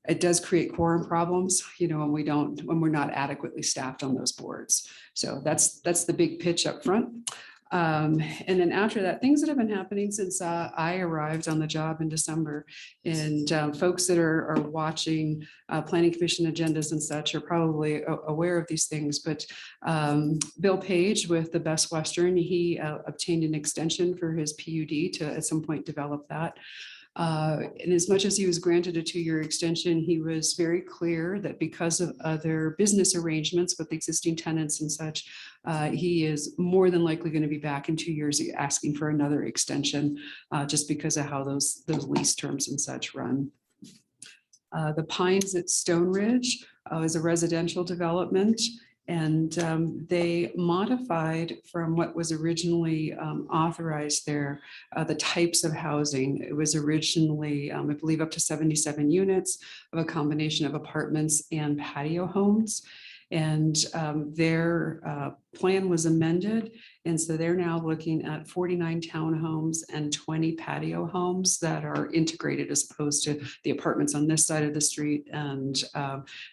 it does create quorum problems, when we're not adequately staffed on those boards. So that's the big pitch up front. And then after that, things that have been happening since I arrived on the job in December, and folks that are watching planning commission agendas and such are probably aware of these things. But Bill Page with the Best Western, he obtained an extension for his PUD to at some point develop that. And as much as he was granted a 2-year extension, he was very clear that because of other business arrangements with existing tenants and such, he is more than likely going to be back in 2 years asking for another extension, just because of how those lease terms and such run. The Pines at Stone Ridge is a residential development. And they modified from what was originally authorized there, the types of housing. It was originally, I believe, up to 77 units of a combination of apartments and patio homes. And their plan was amended. And so they're now looking at 49 townhomes and 20 patio homes that are integrated, as opposed to the apartments on this side of the street and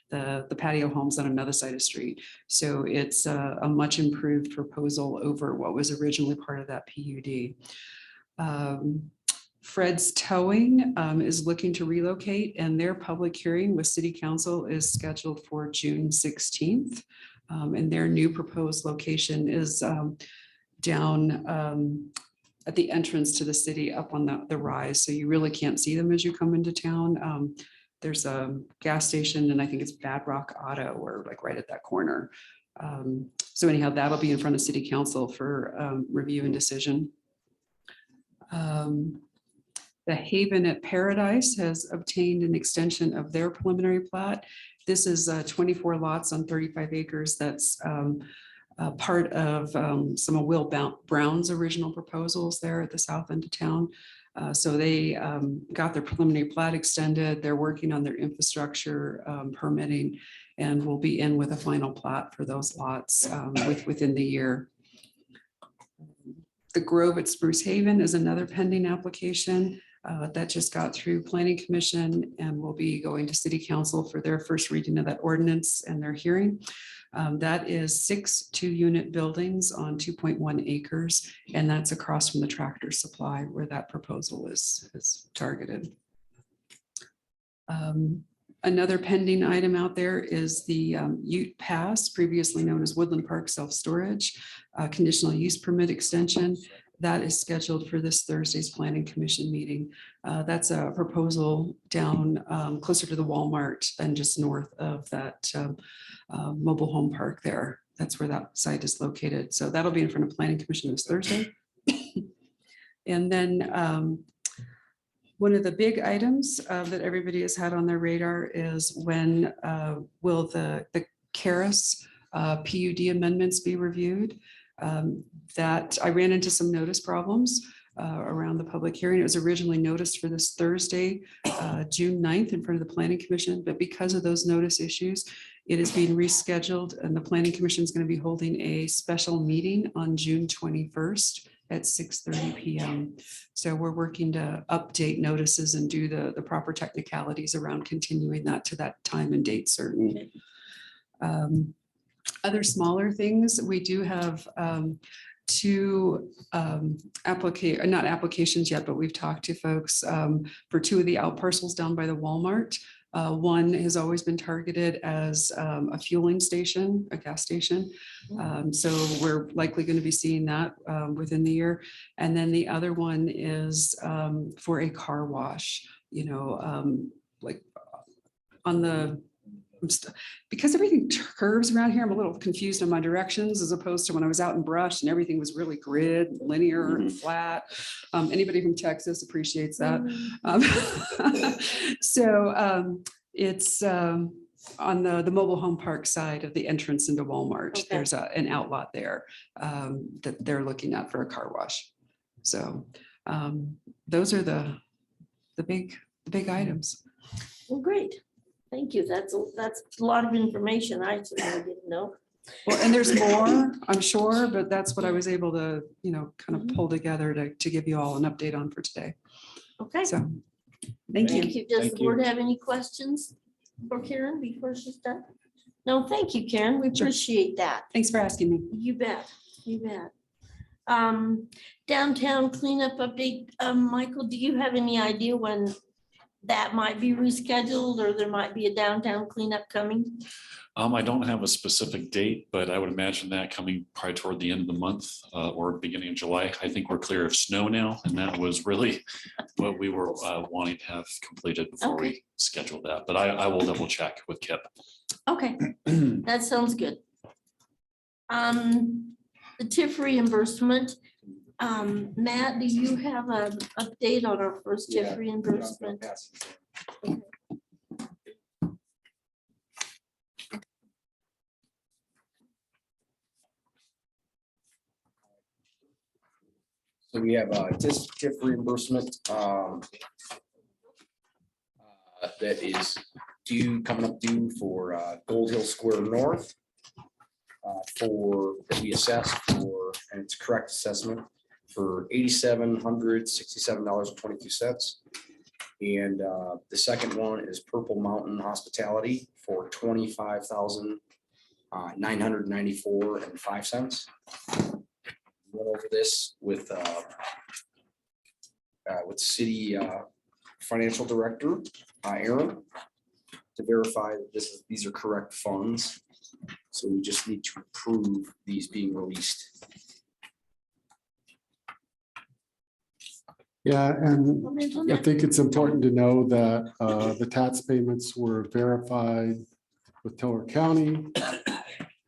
the patio homes on another side of the street. So it's a much improved proposal over what was originally part of that PUD. Fred's Towing is looking to relocate, and their public hearing with City Council is scheduled for June 16th. And their new proposed location is down at the entrance to the city up on the rise. So you really can't see them as you come into town. There's a gas station, and I think it's Bad Rock Auto, or like right at that corner. So anyhow, that'll be in front of City Council for review and decision. The Haven at Paradise has obtained an extension of their preliminary plat. This is 24 lots on 35 acres. That's part of some of Will Brown's original proposals there at the south end of town. So they got their preliminary plat extended. They're working on their infrastructure permitting, and will be in with a final plat for those lots within the year. The Grove at Spruce Haven is another pending application that just got through Planning Commission and will be going to City Council for their first reading of that ordinance and their hearing. That is 6 2-unit buildings on 2.1 acres, and that's across from the Tractor Supply where that proposal is targeted. Another pending item out there is the Ute Pass, previously known as Woodland Park Self-Storage, conditional use permit extension. That is scheduled for this Thursday's Planning Commission meeting. That's a proposal down closer to the Walmart and just north of that mobile home park there. That's where that site is located. So that'll be in front of Planning Commission this Thursday. And then one of the big items that everybody has had on their radar is when will the Karis PUD amendments be reviewed? That I ran into some notice problems around the public hearing. It was originally noticed for this Thursday, June 9th in front of the Planning Commission, but because of those notice issues, it is being rescheduled, and the Planning Commission is going to be holding a special meeting on June 21st at 6:30 p.m. So we're working to update notices and do the proper technicalities around continuing that to that time and date certain. Other smaller things, we do have 2 not applications yet, but we've talked to folks for 2 of the out parcels down by the Walmart. One has always been targeted as a fueling station, a gas station. So we're likely going to be seeing that within the year. And then the other one is for a car wash, like on the, because everything curves around here, I'm a little confused on my directions as opposed to when I was out in brush and everything was really grid, linear and flat. Anybody from Texas appreciates that. It's on the mobile home park side of the entrance into Walmart. Okay. There's an outlot there that they're looking at for a car wash. So those are the big items. Well, great. Thank you. That's a lot of information I certainly didn't know. Well, and there's more, I'm sure, but that's what I was able to, kind of pull together to give you all an update on for today. Okay. So, thank you. Thank you. Does Thank the you. board have any questions for Karen before she's done? No, thank you, Karen. We Sure. appreciate that. Thanks for asking me. You bet. You bet. Downtown cleanup update. Michael, do you have any idea when that might be rescheduled, or there might be a downtown cleanup coming? I don't have a specific date, but I would imagine that coming probably toward the end of the month or beginning of July. I think we're clear of snow now, and that was really what we were wanting to have completed before Okay. we scheduled that. But I will double check with Kip. Okay, that sounds good. The TIF reimbursement, Matt, do you have an update on our first TIF reimbursement? So we have a TIF reimbursement that is coming up due for Gold Hill Square North that we assessed for, and it's correct assessment for $8,767.22. And the second one is Purple Mountain Hospitality for $25,994.05. Went over this with city financial director, Aaron, to verify that these are correct funds. So we just need to approve these being released. Yeah, and I think it's important to know that the tax payments were verified with Teller County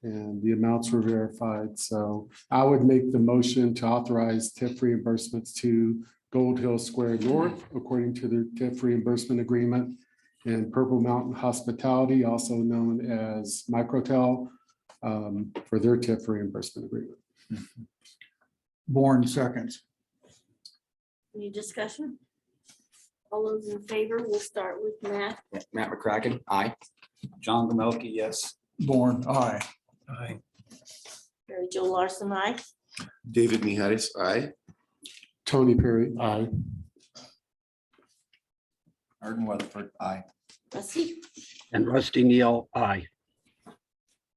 and the amounts were verified. So I would make the motion to authorize TIF reimbursements to Gold Hill Square North according to the TIF reimbursement agreement, and Purple Mountain Hospitality, also known as Microtel, for their TIF reimbursement agreement. Born seconds. Any discussion? All those in favor, we'll start with Matt. Matt McCracken, aye. John Gamelke, yes. Born, aye. Mary Jo Larson, aye. David Mijares, aye. Tony Perry, aye. Arden Weatherford, aye. Rusty, And Rusty Neal, aye.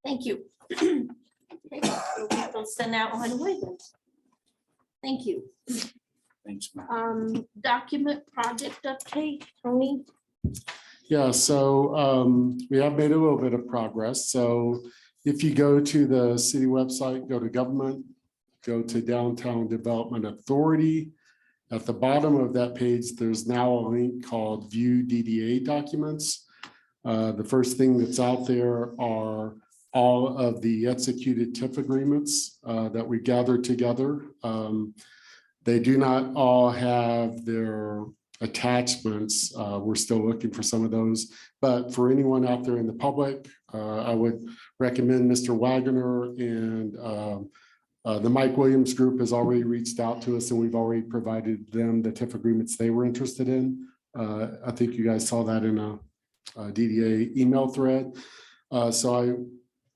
thank you. Okay, we'll get those sent out right away then. Thank you. Thanks, Matt. Document project update, Tony? Yeah, so we have made a little bit of progress. So if you go to the city website, go to government, go to Downtown Development Authority. At the bottom of that page, there's now a link called View DDA Documents. The first thing that's out there are all of the executed TIF agreements that we gathered together. They do not all have their attachments. We're still looking for some of those, but for anyone out there in the public, I would recommend Mr. Wagner, and the Mike Williams Group has already reached out to us, and we've already provided them the TIF agreements they were interested in. I think you guys saw that in a DDA email thread. So I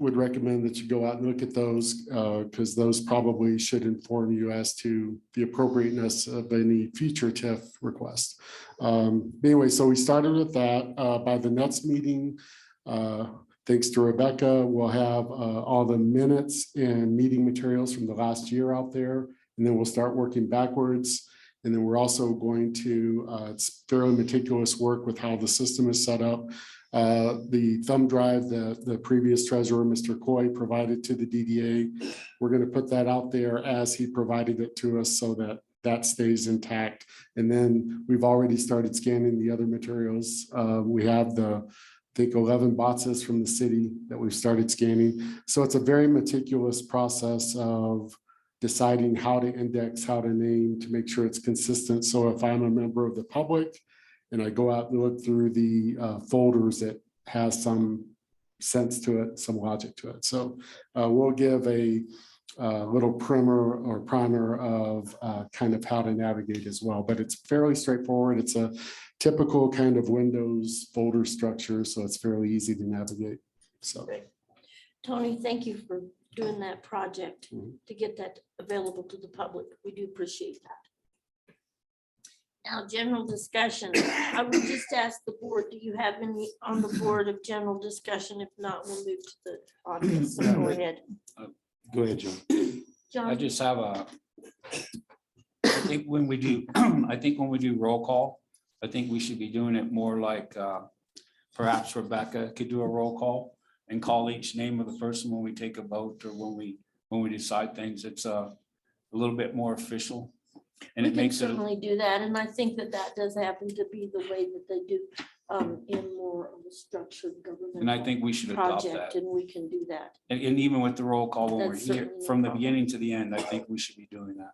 would recommend that you go out and look at those because those probably should inform you as to the appropriateness of any future TIF request. Anyway, so we started with that. By the next meeting, thanks to Rebecca, we'll have all the minutes and meeting materials from the last year out there, and then we'll start working backwards. And then we're also going to, it's fairly meticulous work with how the system is set up. The thumb drive that the previous treasurer, Mr. Coy, provided to the DDA, we're going to put that out there as he provided it to us so that that stays intact. And then we've already started scanning the other materials. We have I think 11 boxes from the city that we've started scanning. So it's a very meticulous process of deciding how to index, how to name, to make sure it's consistent. So if I'm a member of the public and I go out and look through the folders, it has some sense to it, some logic to it. So we'll give a little primer of kind of how to navigate as well, but it's fairly straightforward. It's a typical kind of Windows folder structure, so it's fairly easy to navigate. So, Tony, thank you for doing that project to get that available to the public. We do appreciate that. Now, general discussion. I would just ask the board, do you have any on the board of general discussion? If not, we'll move to the audience. So go ahead. Go ahead, John. I John, just have I think when we do roll call, I think we should be doing it more like, perhaps Rebecca could do a roll call and call each name of the person when we take a vote or when we decide things. It's a little bit more official. And We it can makes it, certainly do that, and I think that that does happen to be the way that they do in more of a structured government. and I think we should adopt Project, that. and we can do that. And even with the roll call, when we're That's here, certainly no from the problem. beginning to the end, I think we should be doing that.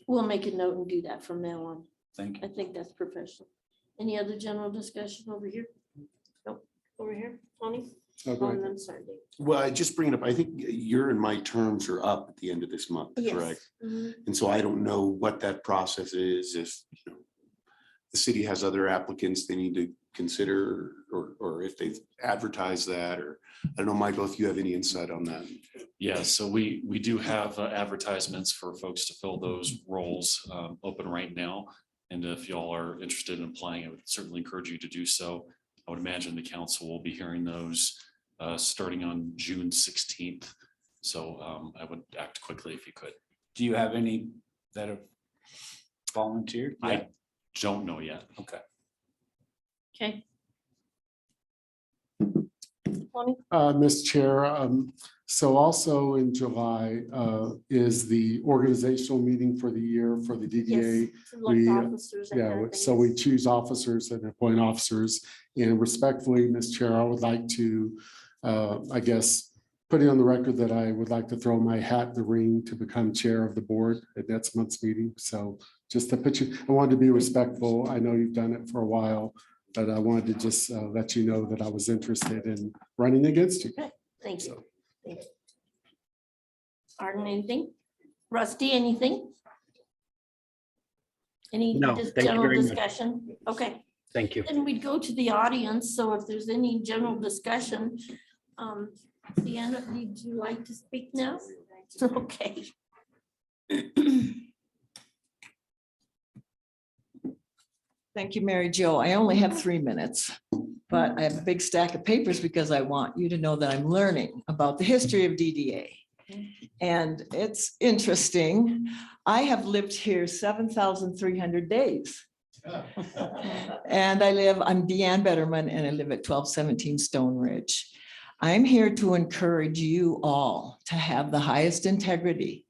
We'll make a note and do that from now on. Thank I you. think that's professional. Any other general discussion over here? Nope, over here, Tony? Oh, go Oh, ahead. I'm sorry, Dave. Well, I just bring it up. I think your and my terms are up at the end of this month, Yes. correct? Mhm. And so I don't know what that process is, if, you know, the city has other applicants they need to consider, or if they've advertised that, or I don't know, Michael, if you have any insight on that. Yeah, so we do have advertisements for folks to fill those roles open right now. And if y'all are interested in applying, I would certainly encourage you to do so. I would imagine the council will be hearing those starting on June 16th. So I would act quickly if you could. Do you have any that have volunteered? I don't know yet. Okay. Okay. Tony? Ms. Chair, so also in July is the organizational meeting for the year for the DDA. Yes, select we, officers and Yeah, everything. so we choose officers and appoint officers. And respectfully, Ms. Chair, I would like to, I guess, putting on the record that I would like to throw my hat in the ring to become chair of the board at next month's meeting. So just to put you, I wanted to be respectful. I know you've done it for a while, but I wanted to just let you know that I was interested in running against you. Okay, thank you. Thank you. Arden, anything? Rusty, anything? Any No, just thank you general very much. discussion? Okay, Thank you. then we'd go to the audience. So if there's any general discussion, Deanna, would you like to speak now? Okay. Thank you, Mary Jo. I only have 3 minutes, but I have a big stack of papers because I want you to know that I'm learning about the history of DDA. And it's interesting. I have lived here 7,300 days. And I'm Deanne Betterman, and I live at 1217 Stone Ridge. I'm here to encourage you all to have the highest integrity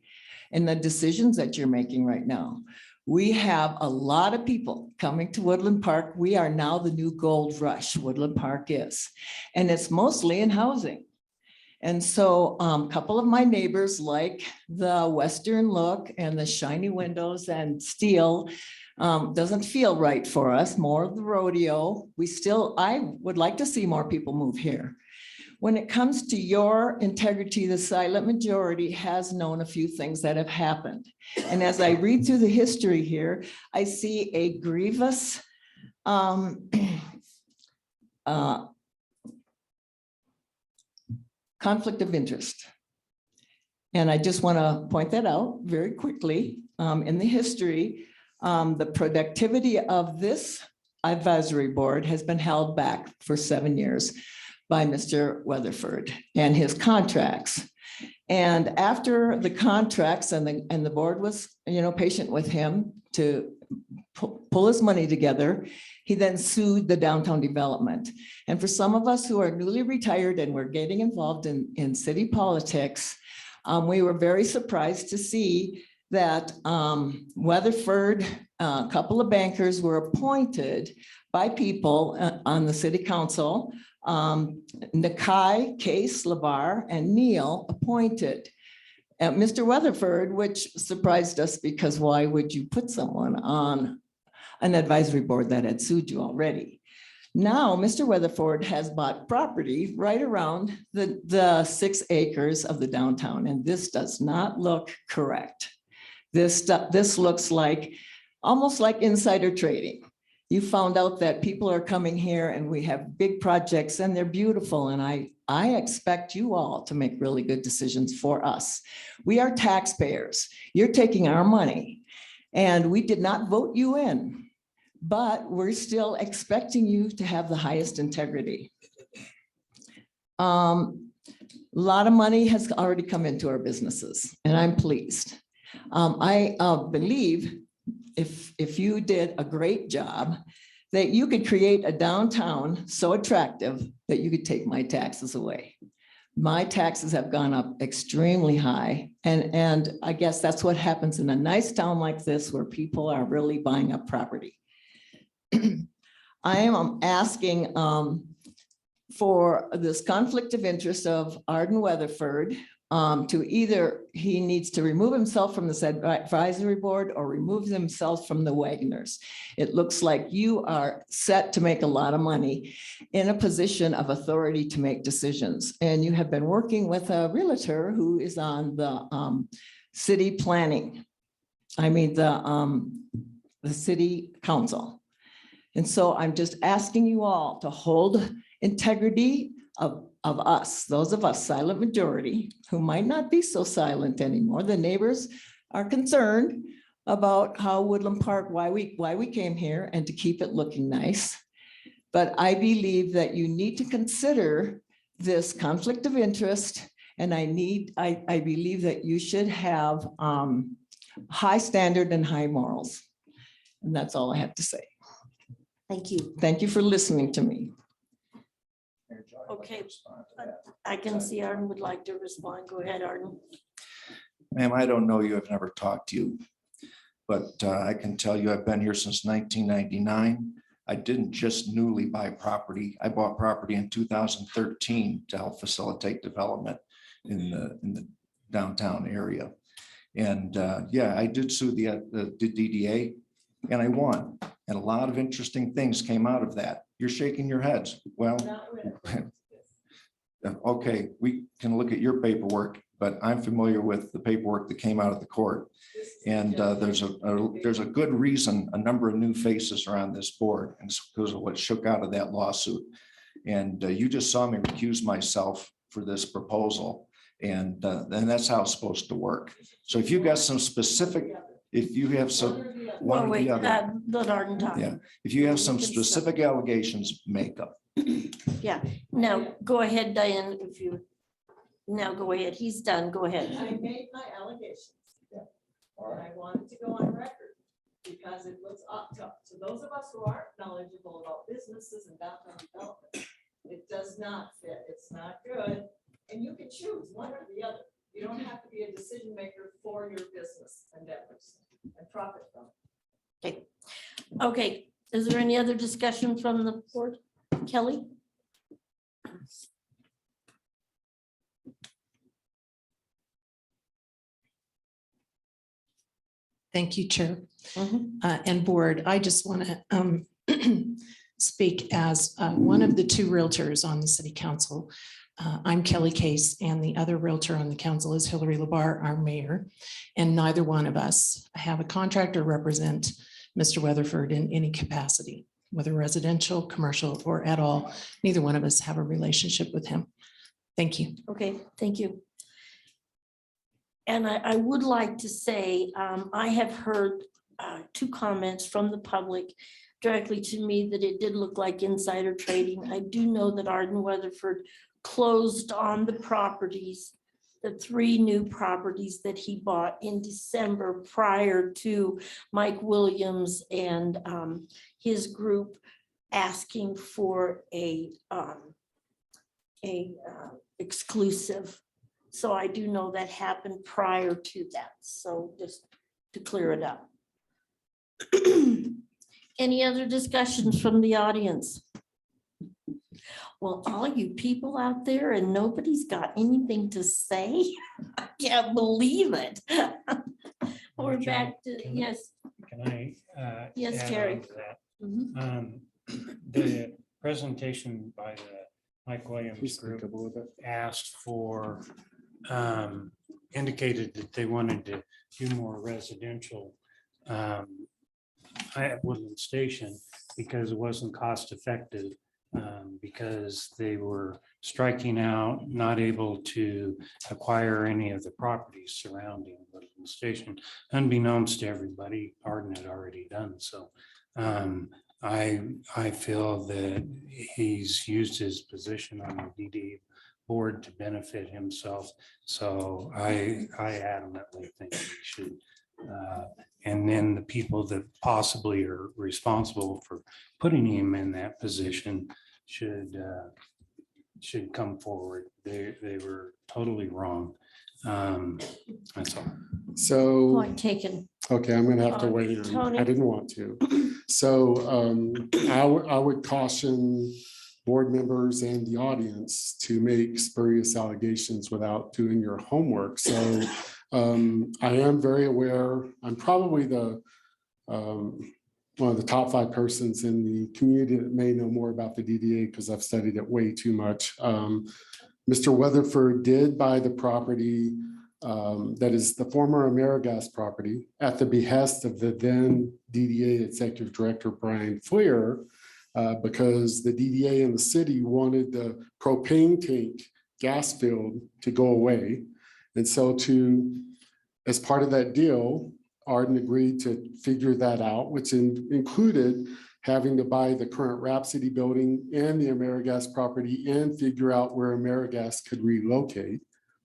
in the decisions that you're making right now. We have a lot of people coming to Woodland Park. We are now the new gold rush, Woodland Park is, and it's mostly in housing. And so a couple of my neighbors like the Western look and the shiny windows and steel. Doesn't feel right for us, more of the rodeo. I would like to see more people move here. When it comes to your integrity, the silent majority has known a few things that have happened. And as I read through the history here, I see a grievous conflict of interest. And I just want to point that out very quickly. In the history, the productivity of this advisory board has been held back for 7 years by Mr. Weatherford and his contracts. And after the contracts and the board was, patient with him to pull his money together, he then sued the downtown development. And for some of us who are newly retired and we're getting involved in city politics, we were very surprised to see that Weatherford, a couple of bankers were appointed by people on the city council. Nakai, Case, LeVar, and Neil appointed. Mr. Weatherford, which surprised us because why would you put someone on an advisory board that had sued you already? Now, Mr. Weatherford has bought property right around the 6 acres of the downtown, and this does not look correct. This looks like, almost like insider trading. You found out that people are coming here and we have big projects and they're beautiful. And I expect you all to make really good decisions for us. We are taxpayers. You're taking our money and we did not vote you in, but we're still expecting you to have the highest integrity. A lot of money has already come into our businesses and I'm pleased. I believe if you did a great job, that you could create a downtown so attractive that you could take my taxes away. My taxes have gone up extremely high. And I guess that's what happens in a nice town like this where people are really buying up property. I am asking for this conflict of interest of Arden Weatherford to either, he needs to remove himself from this advisory board or remove himself from the Wagoners. It looks like you are set to make a lot of money in a position of authority to make decisions. And you have been working with a realtor who is on the city planning. I mean, the city council. And so I'm just asking you all to hold integrity of us, those of us silent majority who might not be so silent anymore. The neighbors are concerned about how Woodland Park, why we came here and to keep it looking nice. But I believe that you need to consider this conflict of interest. And I believe that you should have high standard and high morals. And that's all I have to say. Thank you. Thank you for listening to me. Okay, I can see Arden would like to respond. Go ahead, Arden. Ma'am, I don't know you, I've never talked to you, but I can tell you I've been here since 1999. I didn't just newly buy property. I bought property in 2013 to help facilitate development in the downtown area. And yeah, I did sue the DDA and I won. And a lot of interesting things came out of that. You're shaking your heads. Well, okay, we can look at your paperwork, but I'm familiar with the paperwork that came out of the court. And there's a good reason a number of new faces are on this board, and it's because of what shook out of that lawsuit. And you just saw me recuse myself for this proposal, and that's how it's supposed to work. So if you've got some specific, if you have some one or the other, Let Arden talk. yeah, if you have some specific allegations, make them. Yeah, now go ahead, Diane, if you, now go ahead. He's done. Go ahead. I made my allegations. And I wanted to go on record because it was up to those of us who aren't knowledgeable about businesses and downtown development. It does not fit. It's not good. And you can choose one or the other. You don't have to be a decision maker for your business endeavors and profit from it. Okay. Okay. Is there any other discussion from the board? Kelly? Thank you, Chair and Board. I just want to speak as one of the two realtors on the City Council. I'm Kelly Case, and the other realtor on the council is Hillary Labar, our mayor. And neither one of us have a contract or represent Mr. Weatherford in any capacity, whether residential, commercial, or at all. Neither one of us have a relationship with him. Thank you. Okay, thank you. And I would like to say, I have heard two comments from the public directly to me that it did look like insider trading. I do know that Arden Weatherford closed on the properties, the 3 new properties that he bought in December prior to Mike Williams and his group asking for a exclusive. So I do know that happened prior to that. So just to clear it up. Any other discussions from the audience? Well, all you people out there and nobody's got anything to say. I can't believe it. We're back to, yes. Can I? Yes, add Terry. on to that? The presentation by the Mike Williams group asked for, indicated that they wanted to do more residential at Woodland Station because it wasn't cost effective, because they were striking out, not able to acquire any of the properties surrounding Woodland Station. Unbeknownst to everybody, Arden had already done so. I feel that he's used his position on the DD board to benefit himself. So I adamantly think we should And then the people that possibly are responsible for putting him in that position should come forward. They were totally wrong. That's all. So, Point taken. okay, I'm gonna have to weigh in. Tony? I didn't want to. So I would caution board members and the audience to make spurious allegations without doing your homework. So I am very aware, I'm probably the one of the top 5 persons in the community that may know more about the DDA because I've studied it way too much. Mr. Weatherford did buy the property that is the former AmeriGas property at the behest of the then DDA Executive Director Brian Fleer, because the DDA and the city wanted the propane tank gas field to go away. And so as part of that deal, Arden agreed to figure that out, which included having to buy the current Rhapsody building and the AmeriGas property and figure out where AmeriGas could relocate.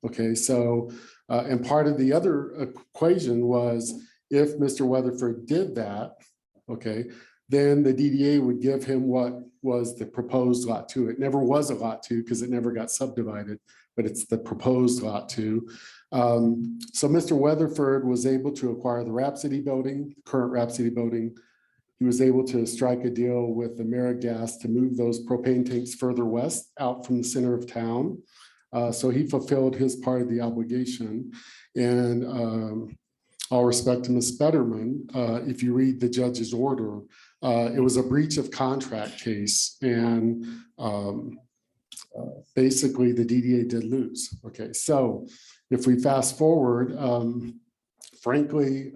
Okay, so, and part of the other equation was if Mr. Weatherford did that, okay, then the DDA would give him what was the proposed lot 2. It never was a lot 2 because it never got subdivided, but it's the proposed lot 2. So Mr. Weatherford was able to acquire the Rhapsody building, current Rhapsody building. He was able to strike a deal with AmeriGas to move those propane tanks further west out from the center of town. So he fulfilled his part of the obligation. And all respect to Ms. Fetterman, if you read the judge's order, it was a breach of contract case. And basically the DDA did lose. Okay, so if we fast forward, frankly,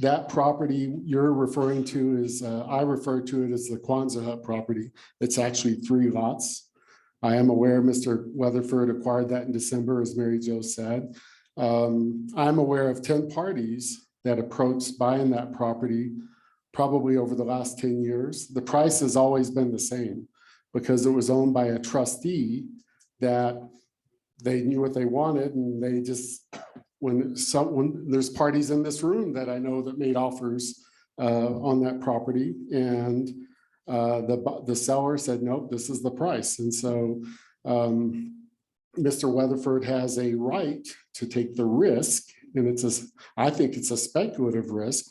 that property you're referring to is, I refer to it as the Quonset hut property. It's actually 3 lots. I am aware Mr. Weatherford acquired that in December, as Mary Jo said. I'm aware of 10 parties that approached buying that property probably over the last 10 years. The price has always been the same because it was owned by a trustee that they knew what they wanted, and they just, when there's parties in this room that I know that made offers on that property, and the seller said, nope, this is the price. And so Mr. Weatherford has a right to take the risk, and I think it's a speculative risk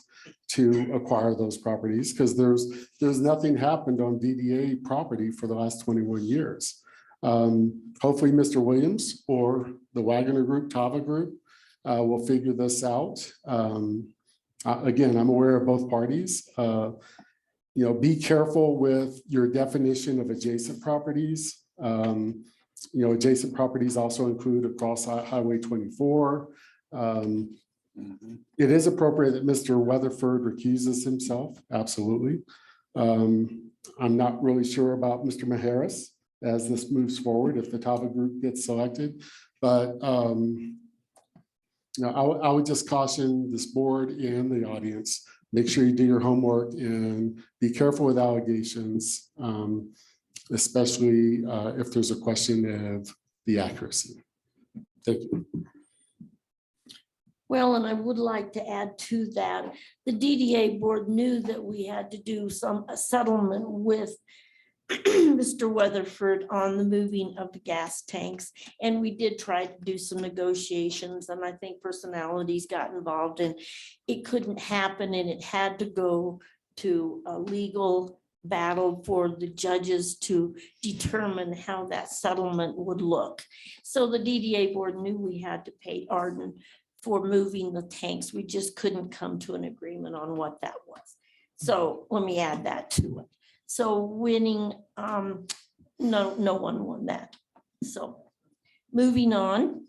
to acquire those properties because there's nothing happened on DDA property for the last 21 years. Hopefully Mr. Williams or the Wagner Group, Tava Group will figure this out. Again, I'm aware of both parties. Be careful with your definition of adjacent properties. Adjacent properties also include across Highway 24. It is appropriate that Mr. Weatherford recuses himself, absolutely. I'm not really sure about Mr. Maharis as this moves forward, if the Tava Group gets selected, but I would just caution this board and the audience, make sure you do your homework and be careful with allegations, especially if there's a question of the accuracy. Thank you. Well, and I would like to add to that, the DDA board knew that we had to do a settlement with Mr. Weatherford on the moving of the gas tanks. And we did try to do some negotiations, and I think personalities got involved, and it couldn't happen, and it had to go to a legal battle for the judges to determine how that settlement would look. So the DDA board knew we had to pay Arden for moving the tanks. We just couldn't come to an agreement on what that was. So let me add that to it. So winning, no one won that. So moving on,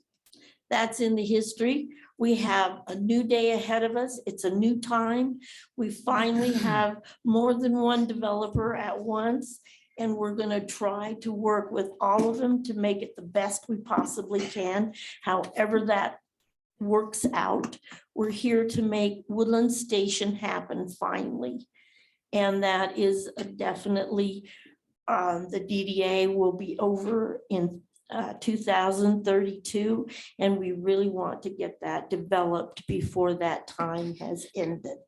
that's in the history. We have a new day ahead of us. It's a new time. We finally have more than one developer at once, and we're going to try to work with all of them to make it the best we possibly can, however that works out. We're here to make Woodland Station happen finally. And that is definitely, the DDA will be over in 2032, and we really want to get that developed before that time has ended.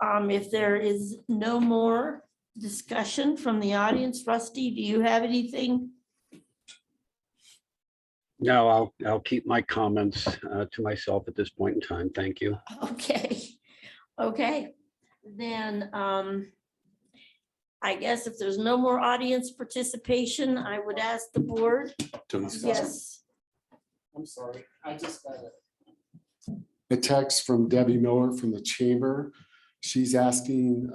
If there is no more discussion from the audience, Rusty, do you have anything? No, I'll keep my comments to myself at this point in time. Thank you. Okay, okay, then I guess if there's no more audience participation, I would ask the board. Yes, I'm sorry, I just got a text from Debbie Miller from the chamber. She's asking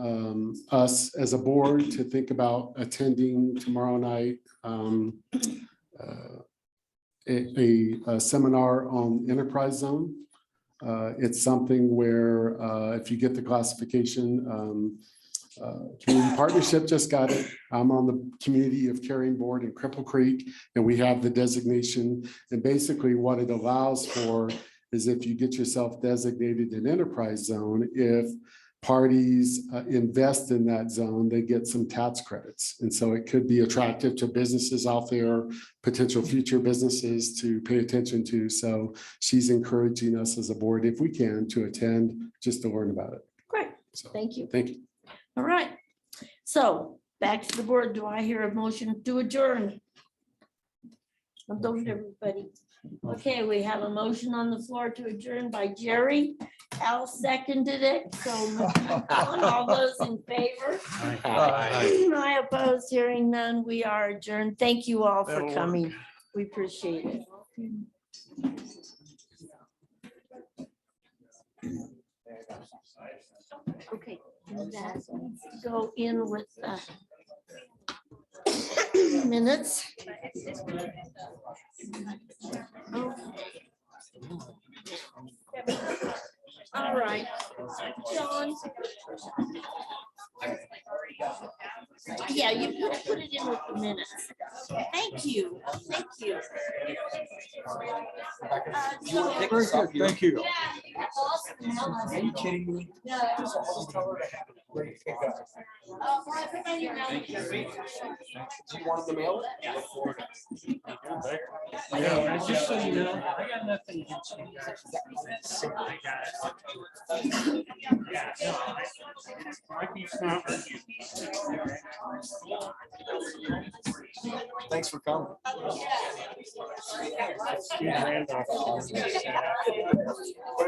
us as a board to think about attending tomorrow night a seminar on enterprise zone. It's something where if you get the classification, Community Partnership just got it. I'm on the Community of Caring Board in Cripple Creek, and we have the designation. And basically what it allows for is if you get yourself designated an enterprise zone, if parties invest in that zone, they get some tax credits. And so it could be attractive to businesses out there, potential future businesses to pay attention to. So she's encouraging us as a board, if we can, to attend just to learn about it. great, So thank you. thank you. All right, so back to the board. Do I hear a motion to adjourn? Don't everybody. Okay, we have a motion on the floor to adjourn by Jerry. Al seconded it, so all those in favor? I oppose, hearing none. We are adjourned. Thank you all for coming. We appreciate it. Okay, and that needs to go in with minutes. All right, John. Yeah, you put it in with the minutes. Thank you, thank you. Thank you. Are you kidding me? Do you want the mail? Yeah, just so you know, I got nothing against you guys. Yeah, no, might be something. Thanks for coming. Steve Randolph.